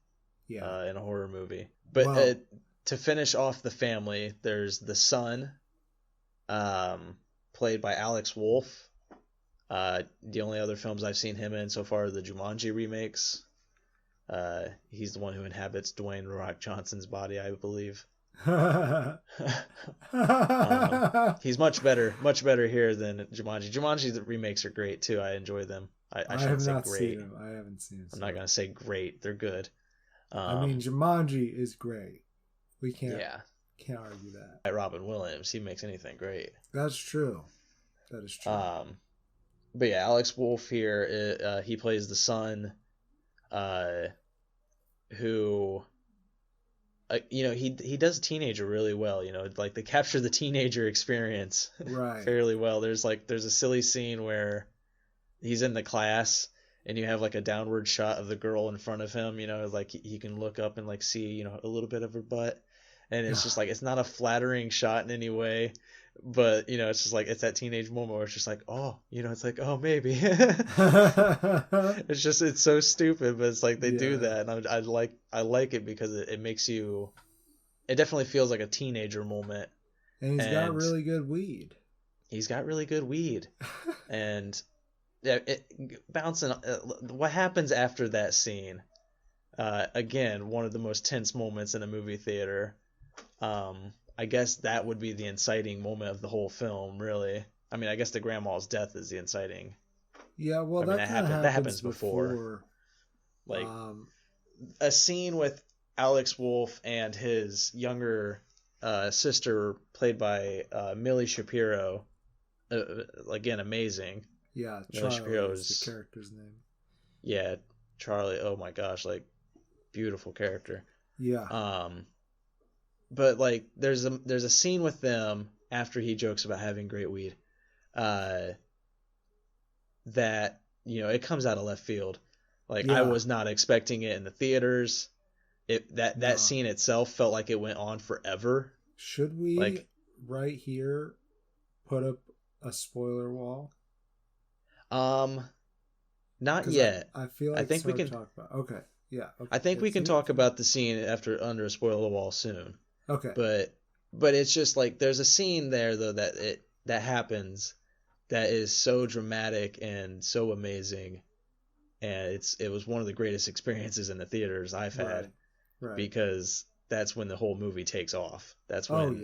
in a horror movie. But to finish off the family, there's the son, played by Alex Wolff. The only other films I've seen him in so far are the Jumanji remakes. He's the one who inhabits Dwayne "The Rock" Johnson's body, I believe. He's much better here than Jumanji. Jumanji, the remakes are great too. I enjoy them. I shouldn't say great. I haven't seen them. I'm not gonna say great. They're good. I mean, Jumanji is great. We can't argue that. Robin Williams, he makes anything great. That's true. That is true. But yeah, Alex Wolff here, he plays the son, who, he does teenager really well. Like they capture the teenager experience fairly well. There's a silly scene where he's in the class and you have like a downward shot of the girl in front of him. Like he can look up and like see a little bit of her butt, and it's just like it's not a flattering shot in any way. But it's just like it's that teenage moment where it's just like, oh, it's like, oh, maybe. It's so stupid, but it's like they do that, and I like it because it makes you. It definitely feels like a teenager moment. And he's got really good weed. He's got really good weed, and yeah, bouncing. What happens after that scene? Again, one of the most tense moments in a movie theater. I guess that would be the inciting moment of the whole film, really. I mean, I guess the grandma's death is the inciting. Yeah, well, that happens before. Like, a scene with Alex Wolff and his younger sister, played by Millie Shapiro. Again, amazing. Yeah, Charlie is the character's name. Yeah, Charlie. Oh my gosh, like, beautiful character. Yeah. But like there's a scene with them after he jokes about having great weed, that it comes out of left field. Like I was not expecting it in the theaters. That scene itself felt like it went on forever. Should we right here put up a spoiler wall? Not yet. I feel like I think we can talk about. Okay. Yeah. Okay. I think we can talk about the scene under a spoiler wall soon. Okay. But it's just like there's a scene there though that happens that is so dramatic and so amazing, and it was one of the greatest experiences in the theaters I've had, right. Because that's when the whole movie takes off. That's when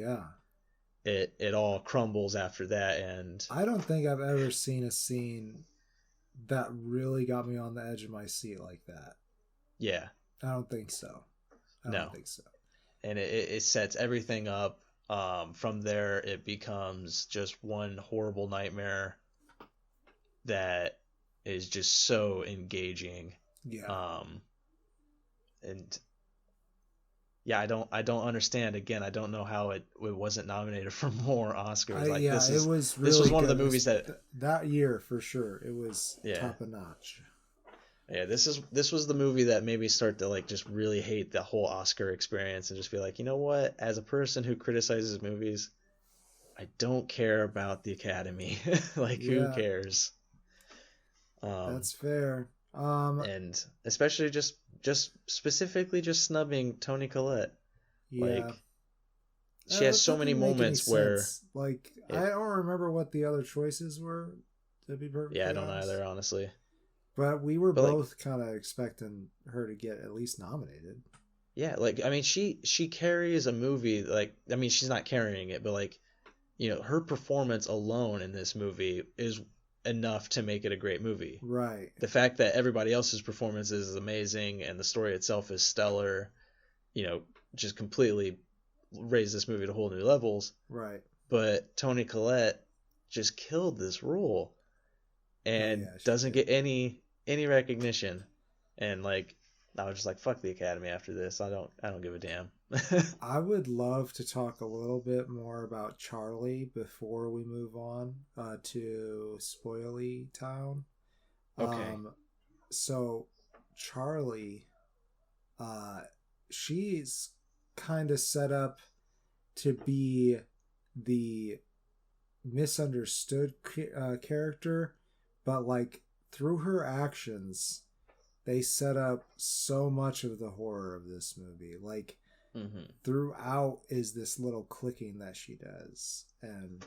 it all crumbles after that, and I don't think I've ever seen a scene that really got me on the edge of my seat like that. Yeah. I don't think so. I don't think so. And it sets everything up. From there, it becomes just one horrible nightmare that is just so engaging. Yeah. And yeah, I don't understand. Again, I don't know how it wasn't nominated for more Oscars. It was really this was one good. of the movies that year for sure. It was top of notch. Yeah, this was the movie that made me start to like just really hate the whole Oscar experience and just be like, you know what? As a person who criticizes movies, I don't care about the Academy. Like, who cares? That's fair. And especially just specifically just snubbing Toni Collette. Yeah. Like, she has so many moments where like I don't remember what the other choices were. To be perfectly I don't honest. either, honestly. But we were both kind of expecting her to get at least nominated. Yeah, like, I mean, she carries a movie, like, I mean, she's not carrying it, but, like, her performance alone in this movie is enough to make it a great movie. Right. The fact that everybody else's performance is amazing and the story itself is stellar, just completely raised this movie to whole new levels. Right. But Toni Collette just killed this role and doesn't get any recognition, and like I was just like, fuck the Academy after this. I don't give a damn. I would love to talk a little bit more about Charlie before we move on to Spoily Town. Okay. So Charlie, she's kind of set up to be the misunderstood character, but like through her actions they set up so much of the horror of this movie. Like throughout is this little clicking that she does, and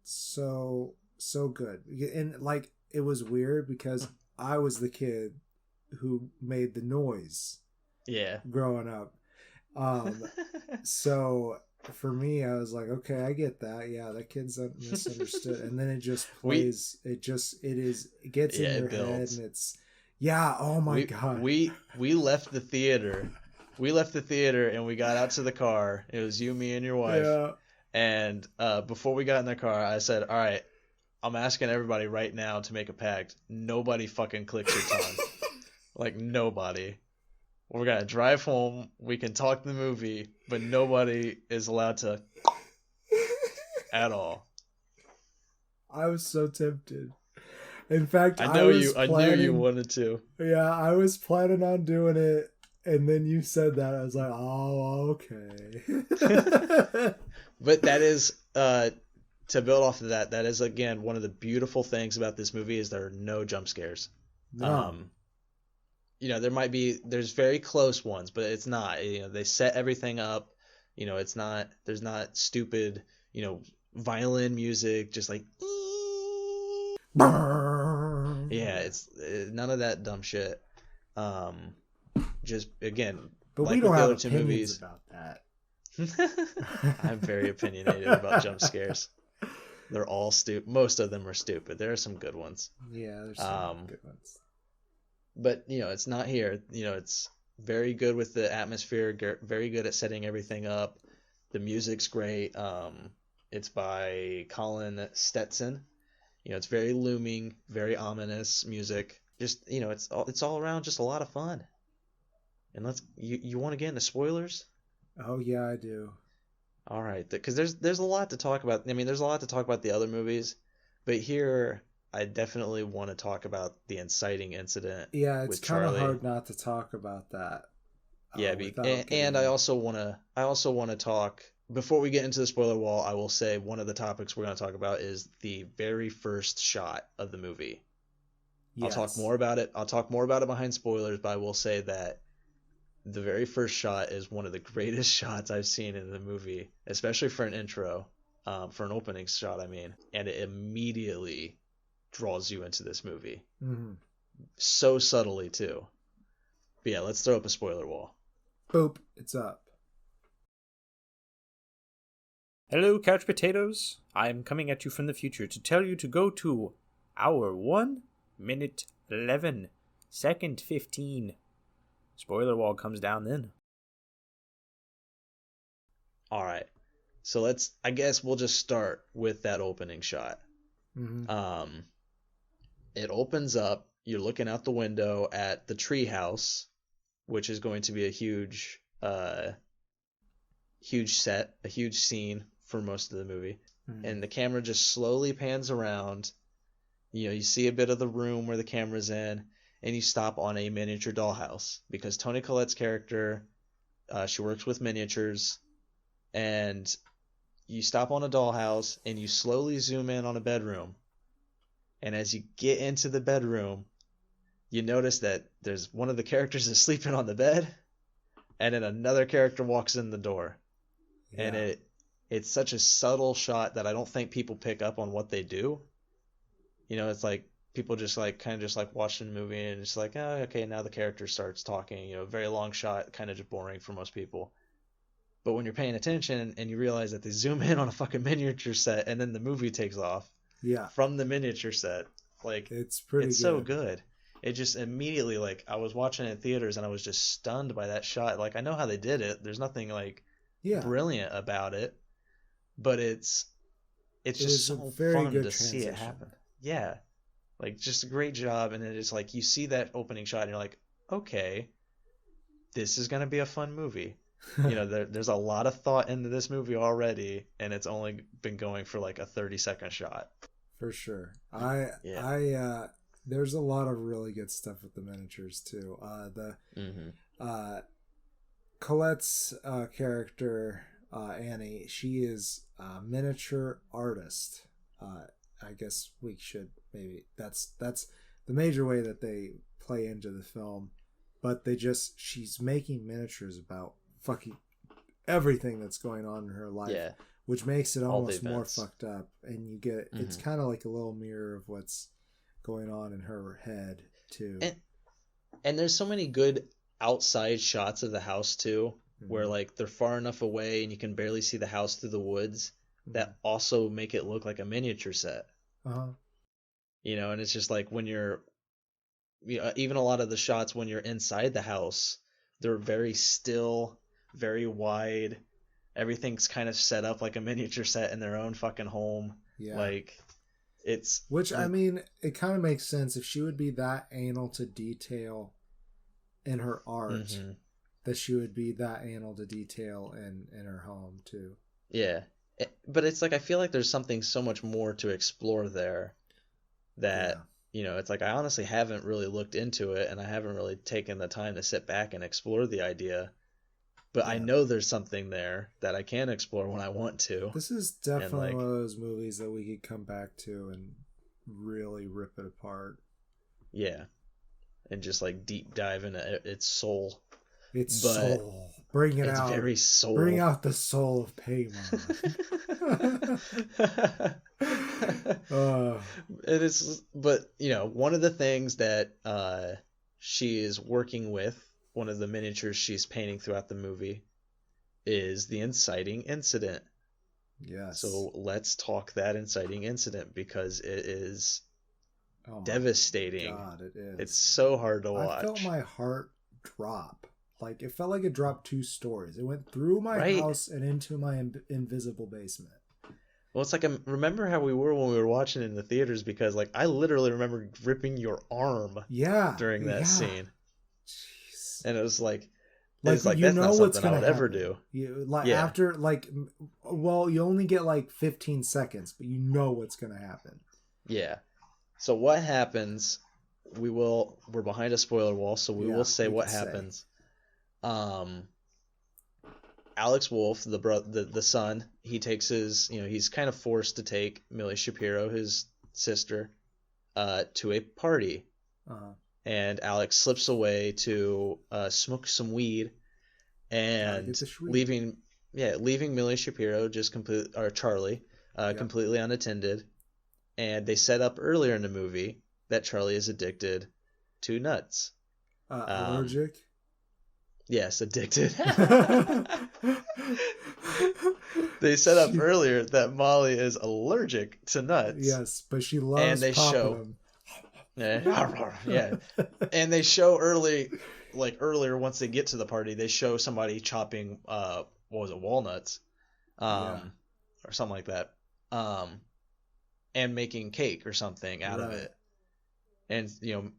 so good. And like it was weird because I was the kid who made the noise growing up, So for me, I was like, okay, I get that. Yeah, that kid's misunderstood. And then it just we plays. It gets in yeah, your it head, builds. and it's yeah. Oh my We god. we we left the theater. We left the theater and we got out to the car. It was you, me, and your wife. Yeah. And before we got in the car, I said, "All right, I'm asking everybody right now to make a pact. Nobody fucking clicks your tongue. Like nobody. We're gonna drive home. We can talk the movie, but nobody is allowed to at all." I was so tempted. In fact, I I know was you. I knew you planning. wanted to. Yeah, I was planning on doing it, and then you said that. I was like, oh, okay. But that is to build off of that. That is again one of the beautiful things about this movie is there are no jump scares. No. There's very close ones, but it's not. They set everything up. It's not. There's not stupid. Violin music, just like. Yeah, it's none of that dumb shit. Just again, But like we with don't the have other two opinions movies. about that. I'm very opinionated about jump scares. They're all stupid. Most of them are stupid. There are some good ones. Yeah, there's some good ones. But it's not here. It's very good with the atmosphere. Very good at setting everything up. The music's great. It's by Colin Stetson. It's very looming, very ominous music. Just it's all around just a lot of fun. And you want to get into spoilers? Oh yeah, I do. All right, because there's a lot to talk about. I mean, there's a lot to talk about the other movies, but here I definitely want to talk about the inciting incident. Yeah, it's with kind of Charlie. hard not to talk about that. Yeah, and I also want to talk before we get into the spoiler wall. I will say one of the topics we're going to talk about is the very first shot of the movie. Yes. I'll talk more about it. I'll talk more about it behind spoilers, but I will say that the very first shot is one of the greatest shots I've seen in the movie, especially for an intro, for an opening shot, I mean. And it immediately draws you into this movie. Mm-hmm. So subtly, too. But yeah, let's throw up a spoiler wall. Boop, it's up. Hello, couch potatoes. I'm coming at you from the future to tell you to go to hour 1 minute 11 second 15. Spoiler wall comes down then. All right. So I guess we'll just start with that opening shot. Mm-hmm. It opens up, you're looking out the window at the treehouse, which is going to be a huge set, a huge scene for most of the movie. Mm-hmm. And the camera just slowly pans around. You see a bit of the room where the camera's in, and you stop on a miniature dollhouse because Toni Collette's character, she works with miniatures, and you stop on a dollhouse and you slowly zoom in on a bedroom. And as you get into the bedroom, you notice that there's one of the characters is sleeping on the bed, and then another character walks in the door. Yeah. And it's such a subtle shot that I don't think people pick up on what they do. It's like people just like kind of just like watching the movie and it's like, oh, okay, now the character starts talking. Very long shot, kind of just boring for most people. But when you're paying attention and you realize that they zoom in on a fucking miniature set and then the movie takes off. Yeah. From the miniature set, like it's so good. It just immediately, like, I was watching it in theaters and I was just stunned by that shot. Like, I know how they did it. There's nothing like brilliant about it, but it's just so fun to see it happen. Yeah, like just a great job. And it's like you see that opening shot and you're like, okay, this is gonna be a fun movie. There's a lot of thought into this movie already, and it's only been going for like a 30-second shot. For sure. There's a lot of really good stuff with the miniatures too. Colette's character, Annie, she is a miniature artist. I guess we should that's the major way that they play into the film. But she's making miniatures about fucking everything that's going on in her life, which makes it almost more fucked up. And you get it's kind of like a little mirror of what's going on in her head too. And there's so many good outside shots of the house too. where like they're far enough away and you can barely see the house through the woods that also make it look like a miniature set. Uh-huh. You know, and it's just like when you're, even a lot of the shots when you're inside the house, they're very still, very wide. Everything's kind of set up like a miniature set in their own fucking home. Yeah. Like, it's... Which, I mean, it kind of makes sense if she would be that anal to detail in her art, that she would be that anal to detail in her home, too. Yeah. But it's like, I feel like there's something so much more to explore there that, you know, it's like I honestly haven't really looked into it, and I haven't really taken the time to sit back and explore the idea. But I know there's something there that I can explore when I want to. This is definitely one of those movies that we could come back to and really rip it apart. Yeah. And just like deep dive into its soul. Its soul. Bring it out. It's very soul. Bring out the soul of Paimon. It is, but you know, one of the things that she is working with, one of the miniatures she's painting throughout the movie, is the inciting incident. Yes. So let's talk that inciting incident, because it is devastating. God, it is. It's so hard to watch. I felt my heart drop. Like, it felt like it dropped 2 stories. It went through my house and into my invisible basement. Well, it's like, remember how we were when we were watching it in the theaters, because like I literally remember gripping your arm during that scene. Jeez. And it was like that's not something I would ever do. After, like, well, you only get like 15 seconds, but you know what's going to happen. Yeah. So what happens, we're behind a spoiler wall, so we will say what happens. Alex Wolff, the son, he takes his, you know, he's kind of forced to take Millie Shapiro, his sister, to a party. And Alex slips away to smoke some weed, and leaving Millie Shapiro Charlie completely unattended. And they set up earlier in the movie that Charlie is addicted to nuts. Allergic? Yes, addicted. They set up earlier that Molly is allergic to nuts. Yes, but she loves popping them. Yeah. And they show earlier once they get to the party, they show somebody chopping walnuts, or something like that, and making cake or something out of it. And you know,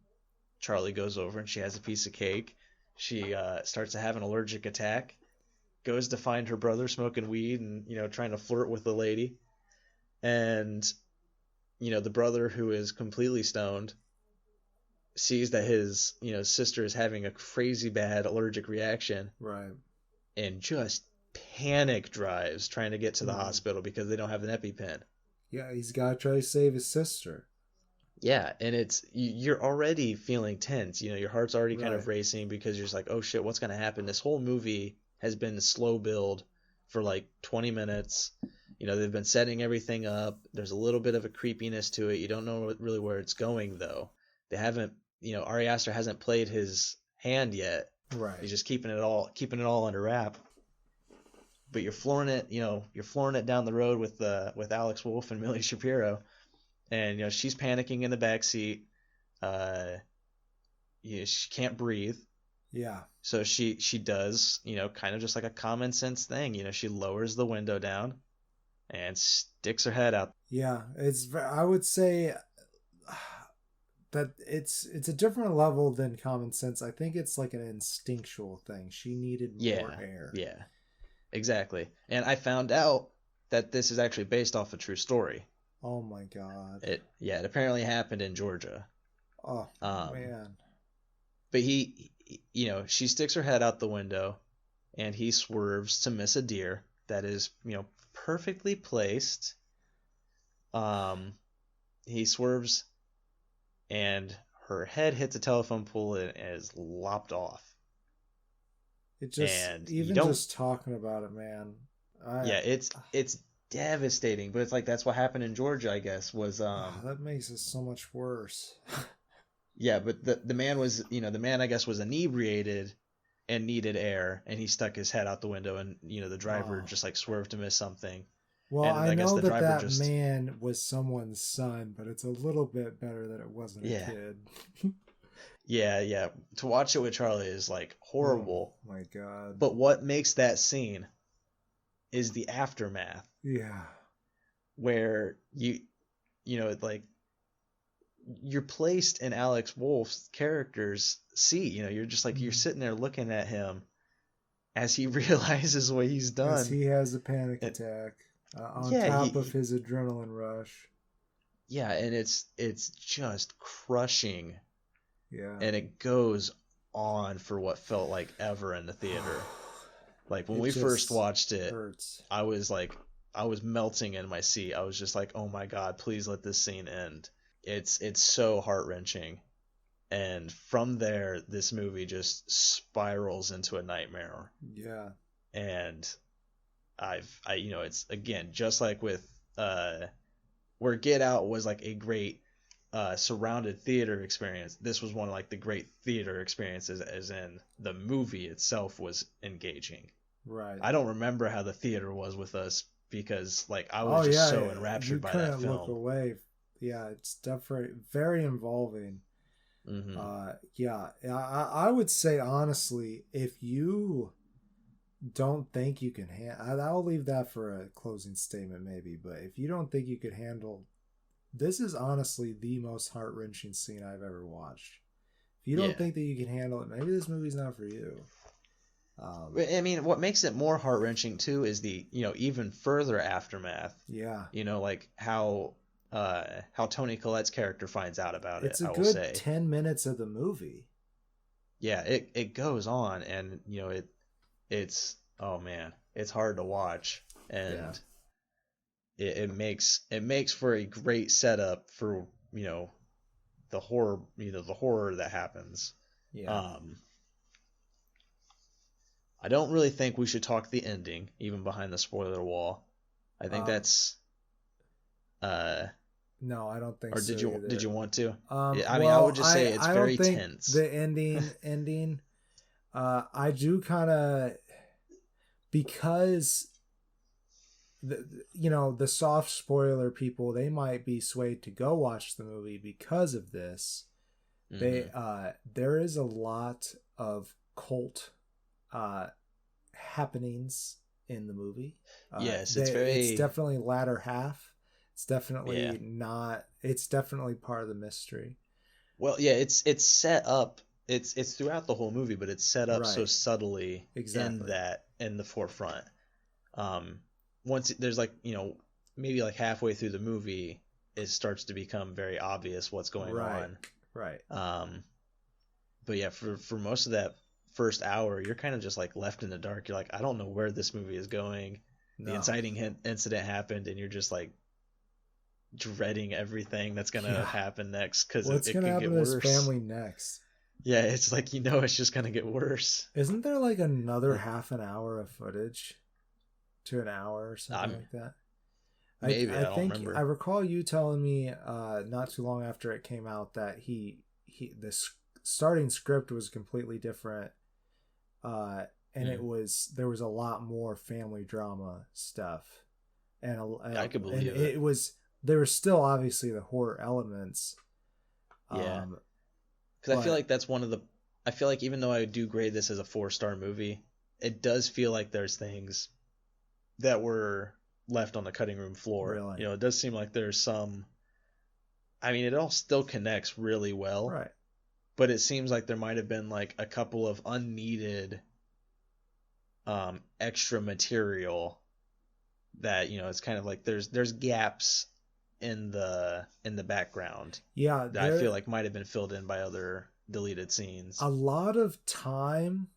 Charlie goes over and she has a piece of cake. She starts to have an allergic attack, goes to find her brother smoking weed and, you know, trying to flirt with the lady. And, you know, the brother, who is completely stoned, sees that his, you know, sister is having a crazy bad allergic reaction. Right. And just panic drives trying to get to the hospital because they don't have an EpiPen. Yeah, he's got to try to save his sister. Yeah, and you're already feeling tense. You know, your heart's already kind of racing because you're just like, oh shit, what's going to happen? This whole movie has been a slow build for like 20 minutes. You know, they've been setting everything up. There's a little bit of a creepiness to it. You don't know really where it's going, though. They haven't, you know, Ari Aster hasn't played his hand yet. Right. He's just keeping it all under wrap. But you're flooring it down the road with Alex Wolff and Millie Shapiro. And, you know, she's panicking in the backseat. She can't breathe. Yeah. So she does, you know, kind of just like a common sense thing. You know, she lowers the window down and sticks her head out. Yeah. I would say that it's a different level than common sense. I think it's like an instinctual thing. She needed more air. Yeah. Exactly. And I found out that this is actually based off a true story. Oh my God. It apparently happened in Georgia. Oh man. But he, you know, she sticks her head out the window and he swerves to miss a deer that is, you know, perfectly placed. He swerves and her head hits a telephone pole and is lopped off. It just, just talking about it, man. It's devastating, but it's like that's what happened in Georgia, I guess, was that makes it so much worse. Yeah, but the man was, you know, I guess was inebriated and needed air, and he stuck his head out the window, and the driver just like swerved to miss something. Well, And I guess know the that driver that man was someone's son, but it's a little bit better that it wasn't a kid. Yeah. To watch it with Charlie is like horrible. Oh my God. But what makes that scene is the aftermath. Yeah. Where like you're placed in Alex Wolff's character's seat. You're just like, you're sitting there looking at him as he realizes what he's done. As he has a panic attack on top of his adrenaline rush. Yeah, and it's just crushing. Yeah. And it goes on for what felt like ever in the theater. Like when we first watched it, hurts. I was melting in my seat. I was just like, oh my God, please let this scene end. It's so heart-wrenching. And from there, this movie just spirals into a nightmare. Yeah. And it's again, just like with where Get Out was like a great surrounded theater experience. This was one of like the great theater experiences, as in the movie itself was engaging. Right. I don't remember how the theater was with us because like I was so enraptured by that film. You couldn't look away. Yeah, it's definitely very involving. Mm-hmm. I would say honestly, if you don't think you can I'll leave that for a closing statement maybe, but if you don't think you could handle, this is honestly the most heart-wrenching scene I've ever watched. If you don't think that you can handle it, maybe this movie's not for you. I mean, what makes it more heart-wrenching too is the even further aftermath. Yeah. Like how Toni Collette's character finds out about it's it. It's a good 10 minutes of the movie. Yeah, it goes on, and it's oh man, it's hard to watch, and it makes for a great setup for the horror that happens. Yeah. I don't really think we should talk the ending, even behind the spoiler wall. I think that's no, I don't think or so. Or did you want to? I mean, I would just say it's very tense. The ending, I do kind of, because the soft spoiler people, they might be swayed to go watch the movie because of this. Mm-hmm. There is a lot of cult happenings in the movie. Yes, it's definitely latter half. It's definitely not. It's definitely part of the mystery. Well, yeah, it's set up. It's throughout the whole movie, but it's set up so subtly in the forefront. Once there's like maybe like halfway through the movie, it starts to become very obvious what's going on. Right. But yeah, for most of that first hour, you're kind of just like left in the dark. You're like, I don't know where this movie is going. No. The inciting incident happened, and you're just like dreading everything that's gonna happen next, because it could get worse. What's gonna happen to his family next? Yeah, it's like it's just gonna get worse. Isn't there like another half an hour of footage to an hour or something like that? Maybe I don't remember. I recall you telling me not too long after it came out that the starting script was completely different, and there was a lot more family drama stuff, and I could believe it. It was, there were still obviously the horror elements. Because I feel like that's one of the. I feel like even though I do grade this as a 4-star movie, it does feel like there's things that were left on the cutting room floor. Really? It does seem like there's some. I mean, it all still connects really well. Right. But it seems like there might have been like a couple of unneeded extra material that it's kind of like there's gaps in the background. Yeah, that I feel like might have been filled in by other deleted scenes. A lot of time,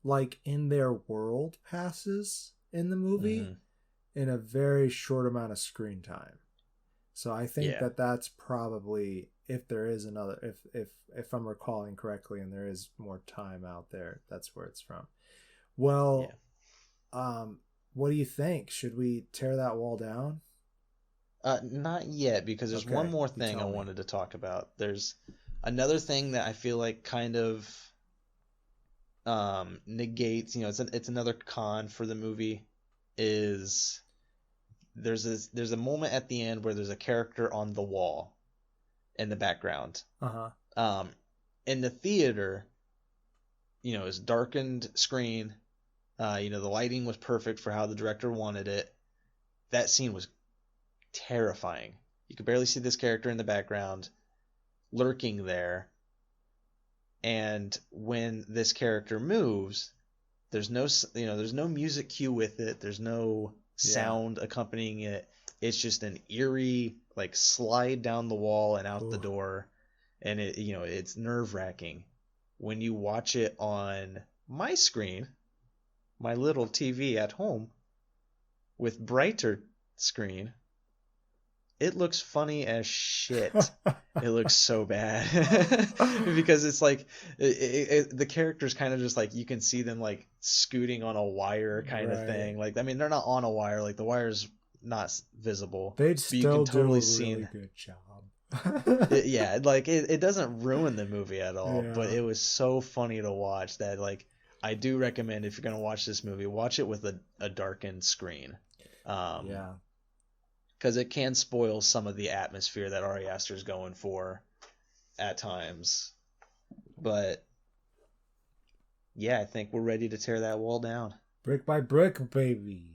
like in their world, passes in the movie in a very short amount of screen time. So I think that's probably, if there is another, if I'm recalling correctly, and there is more time out there, that's where it's from. Well, what do you think? Should we tear that wall down? Not yet, because there's one more thing I wanted to talk about. There's another thing that I feel like kind of negates, it's another con for the movie, is there's a moment at the end where there's a character on the wall in the background. In the theater, it's darkened screen. The lighting was perfect for how the director wanted it. That scene was terrifying. You could barely see this character in the background lurking there. And when this character moves, there's no music cue with it. There's no sound accompanying it. It's just an eerie like slide down the wall and out the door, and it's nerve-wracking. When you watch it on my screen, my little TV at home with brighter screen, it looks funny as shit. It looks so bad because it's like the characters kind of just like you can see them like scooting on a wire kind of thing. Like, I mean, they're not on a wire. Like the wire's not visible. They'd still do a really good job. It doesn't ruin the movie at all, but it was so funny to watch that, like, I do recommend if you're going to watch this movie, watch it with a darkened screen. Because it can spoil some of the atmosphere that Ari Aster's going for at times. But yeah, I think we're ready to tear that wall down. Brick by brick, baby.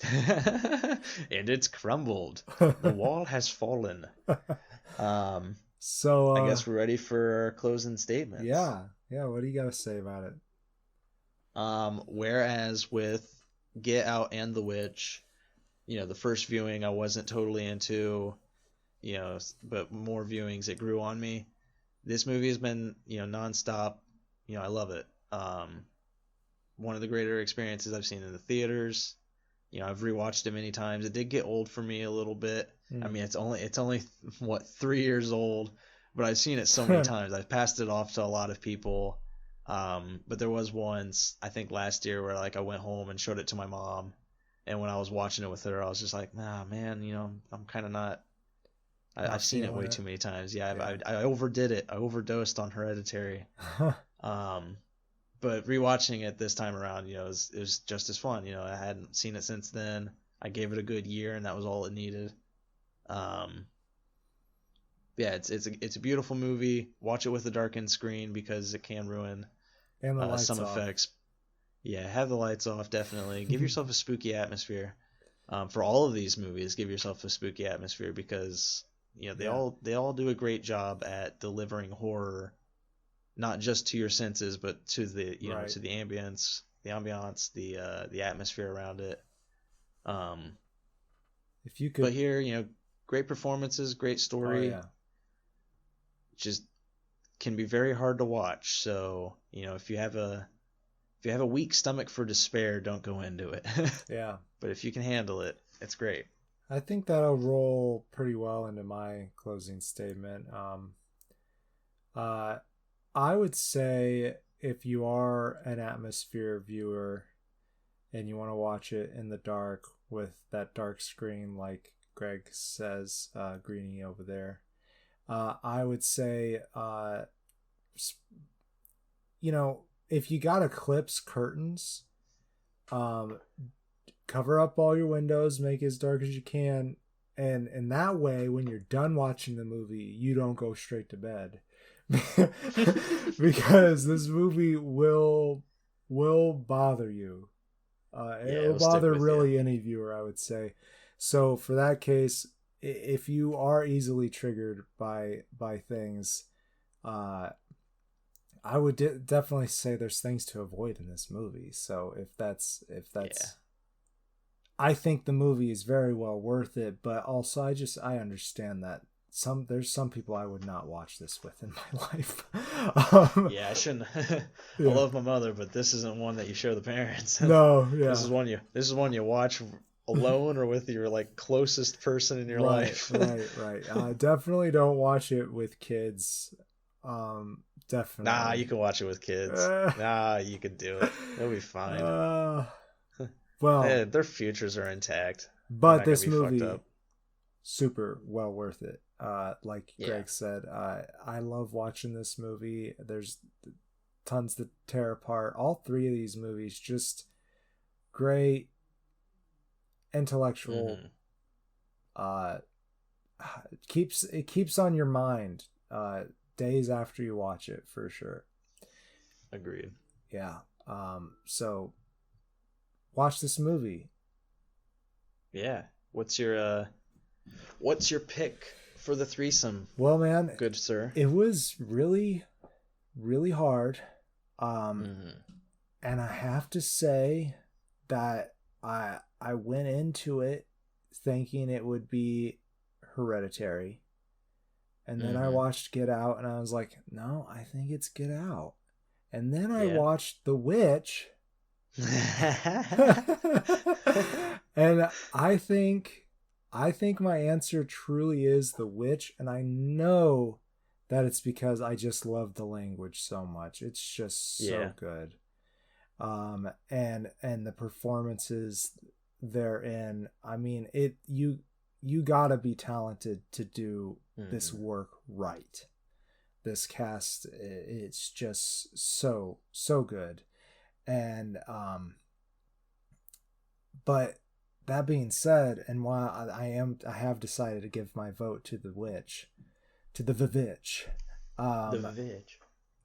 And it's crumbled. The wall has fallen. So I guess we're ready for our closing statements. Yeah. What do you got to say about it? Whereas with Get Out and The Witch, the first viewing I wasn't totally into, but more viewings it grew on me. This movie has been, nonstop. I love it. One of the greater experiences I've seen in the theaters. I've rewatched it many times. It did get old for me a little bit. I mean, it's only what, 3 years old, but I've seen it so many times. I've passed it off to a lot of people. But there was once, I think last year, where like I went home and showed it to my mom. And when I was watching it with her, I was just like, nah, man, I'm kind of not. I've seen it way too many times. I overdid it. I overdosed on Hereditary. But rewatching it this time around, it was just as fun. I hadn't seen it since then. I gave it a good year, and that was all it needed. It's a beautiful movie. Watch it with a darkened screen because it can ruin some effects. Yeah, have the lights off, definitely. Give yourself a spooky atmosphere. For all of these movies, give yourself a spooky atmosphere because they all do a great job at delivering horror, not just to your senses, but to the to the ambience, the atmosphere around it. If you could, but here, great performances, great story. Just can be very hard to watch. So if you have a weak stomach for despair, don't go into it. But if you can handle it, it's great. I think that'll roll pretty well into my closing statement. I would say if you are an atmosphere viewer and you want to watch it in the dark with that dark screen, like Greg says, Greenie over there, I would say, if you got Eclipse curtains, cover up all your windows, make it as dark as you can, and in that way, when you're done watching the movie, you don't go straight to bed. Because this movie will bother you. It will bother really any viewer, I would say. So for that case, if you are easily triggered by things, I would definitely say there's things to avoid in this movie. So if that's I think the movie is very well worth it, but also I understand that there's some people I would not watch this with in my life. I shouldn't. I love my mother, but this isn't one that you show the parents. No, yeah. This is one you watch alone or with your like closest person in your life. Right. Definitely don't watch it with kids. Definitely. Nah, you can watch it with kids. Nah, you can do it. It'll be fine. Well, their futures are intact. But this movie, super well worth it. Like Greg said, I love watching this movie. tons to tear apart. All three of these movies, just great intellectual. It keeps on your mind days after you watch it, for sure. Agreed. Yeah. So watch this movie. Yeah. What's your pick for the threesome? Well, man, good sir. It was really, really hard. And I have to say that I went into it thinking it would be Hereditary. And then I watched Get Out and I was like, no, I think it's Get Out. And then I watched The Witch. And I think my answer truly is The Witch, and I know that it's because I just love the language so much. It's just so good. And the performances therein, I mean, you gotta be talented to do this work right. This cast, it's just so good. And but that being said, and while I have decided to give my vote to The Witch, to the VVitch.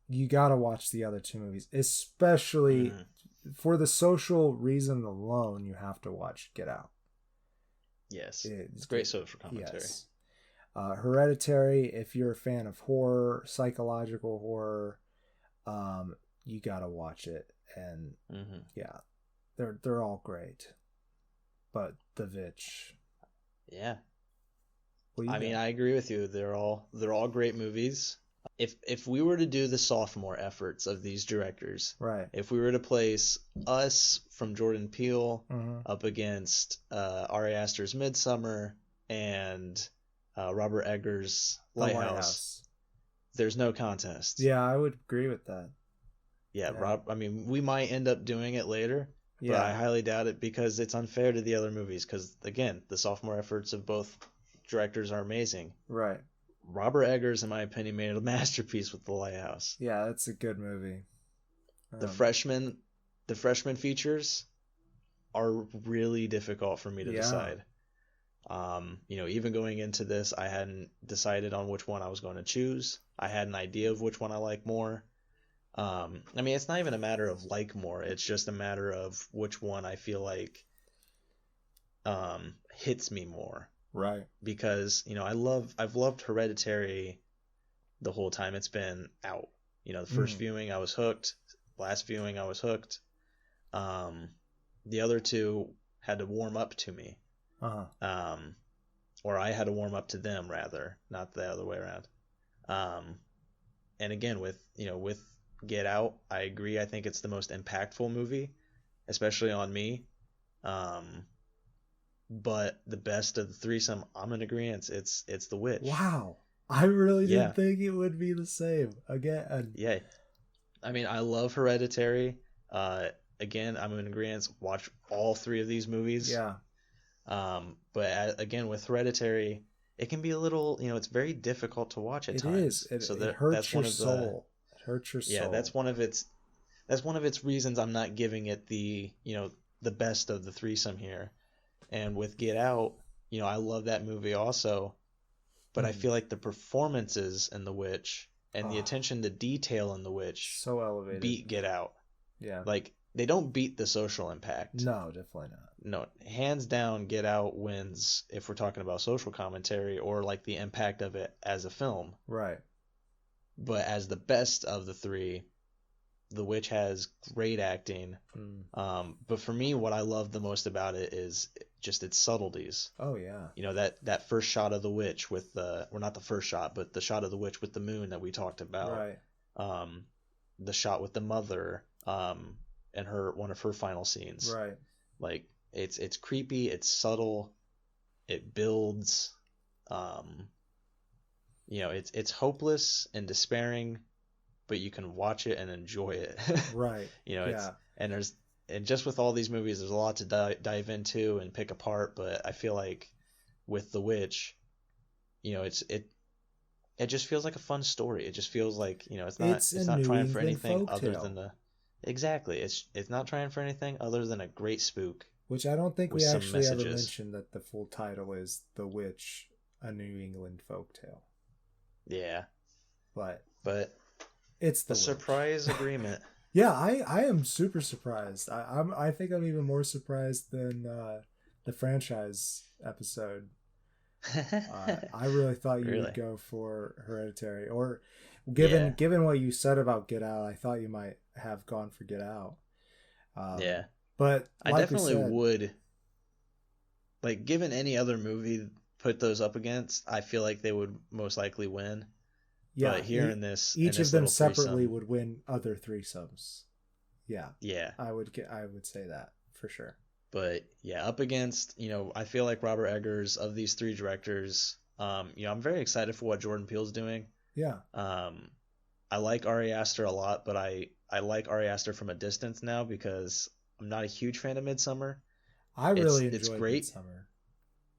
You gotta watch the other two movies, especially for the social reason alone. You have to watch Get Out. Yes, it's great social commentary. Yes. Hereditary, if you're a fan of horror, psychological horror, you gotta watch it. And yeah, they're all great. But The Vitch, yeah. I mean, I agree with you. They're all great movies. If we were to do the sophomore efforts of these directors, right? If we were to place Us from Jordan Peele up against Ari Aster's Midsummer and Robert Eggers' Lighthouse, there's no contest. Yeah, I would agree with that. Yeah. I mean, we might end up doing it later. But I highly doubt it because it's unfair to the other movies. Because, again, the sophomore efforts of both directors are amazing. Right. Robert Eggers, in my opinion, made a masterpiece with The Lighthouse. Yeah, that's a good movie. The Freshmen features are really difficult for me to decide. Even going into this, I hadn't decided on which one I was going to choose. I had an idea of which one I like more. I mean, it's not even a matter of like more. It's just a matter of which one I feel like hits me more. Right. Because, I've loved Hereditary the whole time it's been out. The first viewing I was hooked. Last viewing I was hooked. The other two had to warm up to me. Or I had to warm up to them, rather, not the other way around. And again, with Get Out, I agree. I think it's the most impactful movie, especially on me. But the best of the threesome, I'm in agreement. It's The Witch. Wow, I really didn't think it would be the same again. Yeah, I mean, I love Hereditary. Again, I'm in agreement. Watch all three of these movies. Yeah. But again, with Hereditary, it can be a little. It's very difficult to watch at times. It is. It hurts your soul. Hurts your soul. Yeah, that's one of its reasons I'm not giving it the best of the threesome here. And with Get Out, I love that movie also, but I feel like the performances in The Witch and the attention to detail in The Witch so elevated beat Get Out. Yeah. Like, they don't beat the social impact. No, definitely not. No, hands down, Get Out wins if we're talking about social commentary or like the impact of it as a film. Right. But as the best of the three, The Witch has great acting. But for me, what I love the most about it is just its subtleties. Oh, yeah. That first shot of the witch with not the first shot, but the shot of the witch with the moon that we talked about. Right. The shot with the mother, and one of her final scenes. Right. Like, it's creepy, it's subtle, it builds. It's hopeless and despairing, but you can watch it and enjoy it. Right. And just with all these movies, there's a lot to dive into and pick apart. But I feel like with The Witch, it just feels like a fun story. It just feels like, It's it's a not New trying for England anything folk other tale. than exactly. It's not trying for anything other than a great spook Which I don't think with we some actually ever messages. mentioned that the full title is The Witch, a New England Folk Tale. Yeah, But but it's a The Witch. surprise agreement. Yeah, I am super surprised. I think I'm even more surprised than the franchise episode. I really thought you would Really? go for Hereditary, or Yeah. given what you said about Get Out, I thought you might have gone for Get Out. Yeah. But I like we definitely said, would. Like, given any other movie, put those up against, I feel like they would most likely win. yeah, But here in this each of them little separately threesome, would win other threesomes. Yeah, yeah. I would say that for sure. But yeah, up against, I feel like Robert Eggers, of these three directors, I'm very excited for what Jordan Peele's doing. Yeah, I like Ari Aster a lot, but I like Ari Aster from a distance now because I'm not a huge fan of Midsummer. I really It's enjoyed great. Midsummer.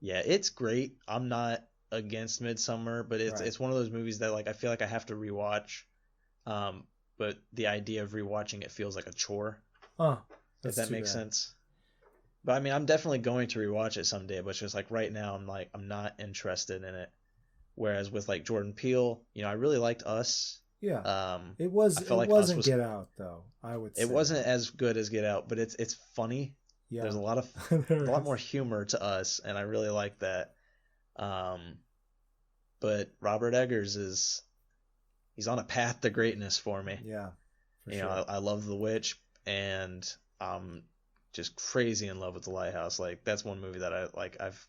Yeah, it's great. I'm not against Midsummer, but Right. it's one of those movies that like I feel like I have to rewatch. But the idea of rewatching it feels like a chore, Oh, if that's that too makes bad. sense. But I mean, I'm definitely going to rewatch it someday, but it's just like right now I'm not interested in it. Whereas with like Jordan Peele, I really liked Us. Yeah, I it felt like Us wasn't was Get Out though. I would say it wasn't as good as Get Out, but it's funny. Yeah, There's a lot more humor to Us, and I really like that. But Robert Eggers he's on a path to greatness for me. Yeah, for You sure. know, I love The Witch, and I'm just crazy in love with The Lighthouse. Like that's one movie that I've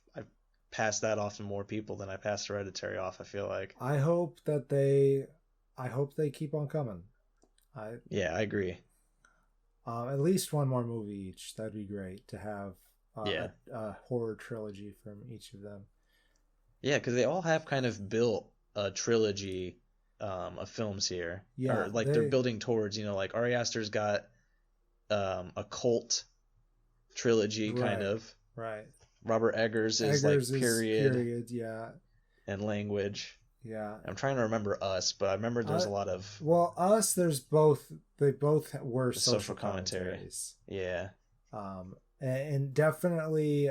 passed that off to more people than I passed Hereditary off. I feel like. I hope they keep on coming. Yeah, I agree. At least one more movie each. That'd be great to have. Yeah. A horror trilogy from each of them. Yeah, because they all have kind of built a trilogy of films here. Yeah, Or like they're building towards, like Ari Aster's got a cult trilogy kind of. Right. Robert Eggers is period, yeah. and language. Yeah. I'm trying to remember Us, but I remember there's a lot of Us. They both were social commentaries. Yeah. And definitely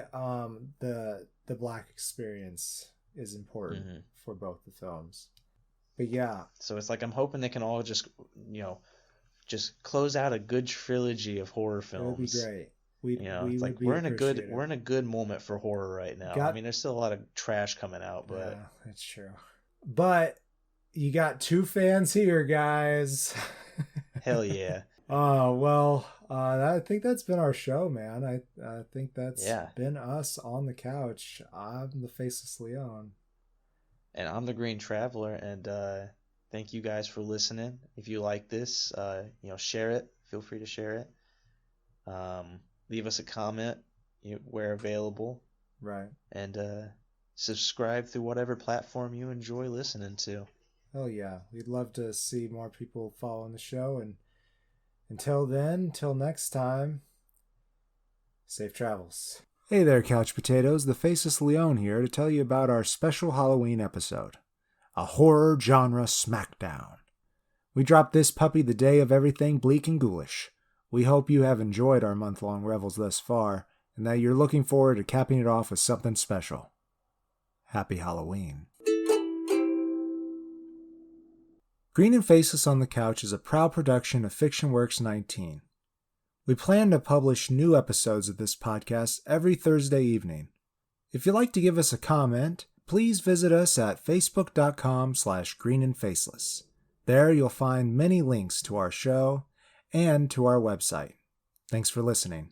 the Black experience is important for both the films. But yeah. So it's like I'm hoping they can all just close out a good trilogy of horror films. That would be great. It's like we're in a good moment for horror right now. I mean, there's still a lot of trash coming out, but yeah, that's true. But you got two fans here, guys. Hell yeah. Oh well, I think that's been our show, man. I think that's been us on the couch. I'm the Faceless Leon. And I'm the Green Traveler, and thank you guys for listening. If you like this, share it. Feel free to share it. Leave us a comment where available. Right. And subscribe through whatever platform you enjoy listening to. Oh yeah, we'd love to see more people following the show, and until next time, safe travels. Hey there, Couch Potatoes, the Faceless Leon here to tell you about our special Halloween episode, a horror genre smackdown. We dropped this puppy the day of everything bleak and ghoulish. We hope you have enjoyed our month-long revels thus far, and that you're looking forward to capping it off with something special. Happy Halloween. Green and Faceless on the Couch is a proud production of FictionWorks 19. We plan to publish new episodes of this podcast every Thursday evening. If you'd like to give us a comment, please visit us at facebook.com/greenandfaceless. There you'll find many links to our show and to our website. Thanks for listening.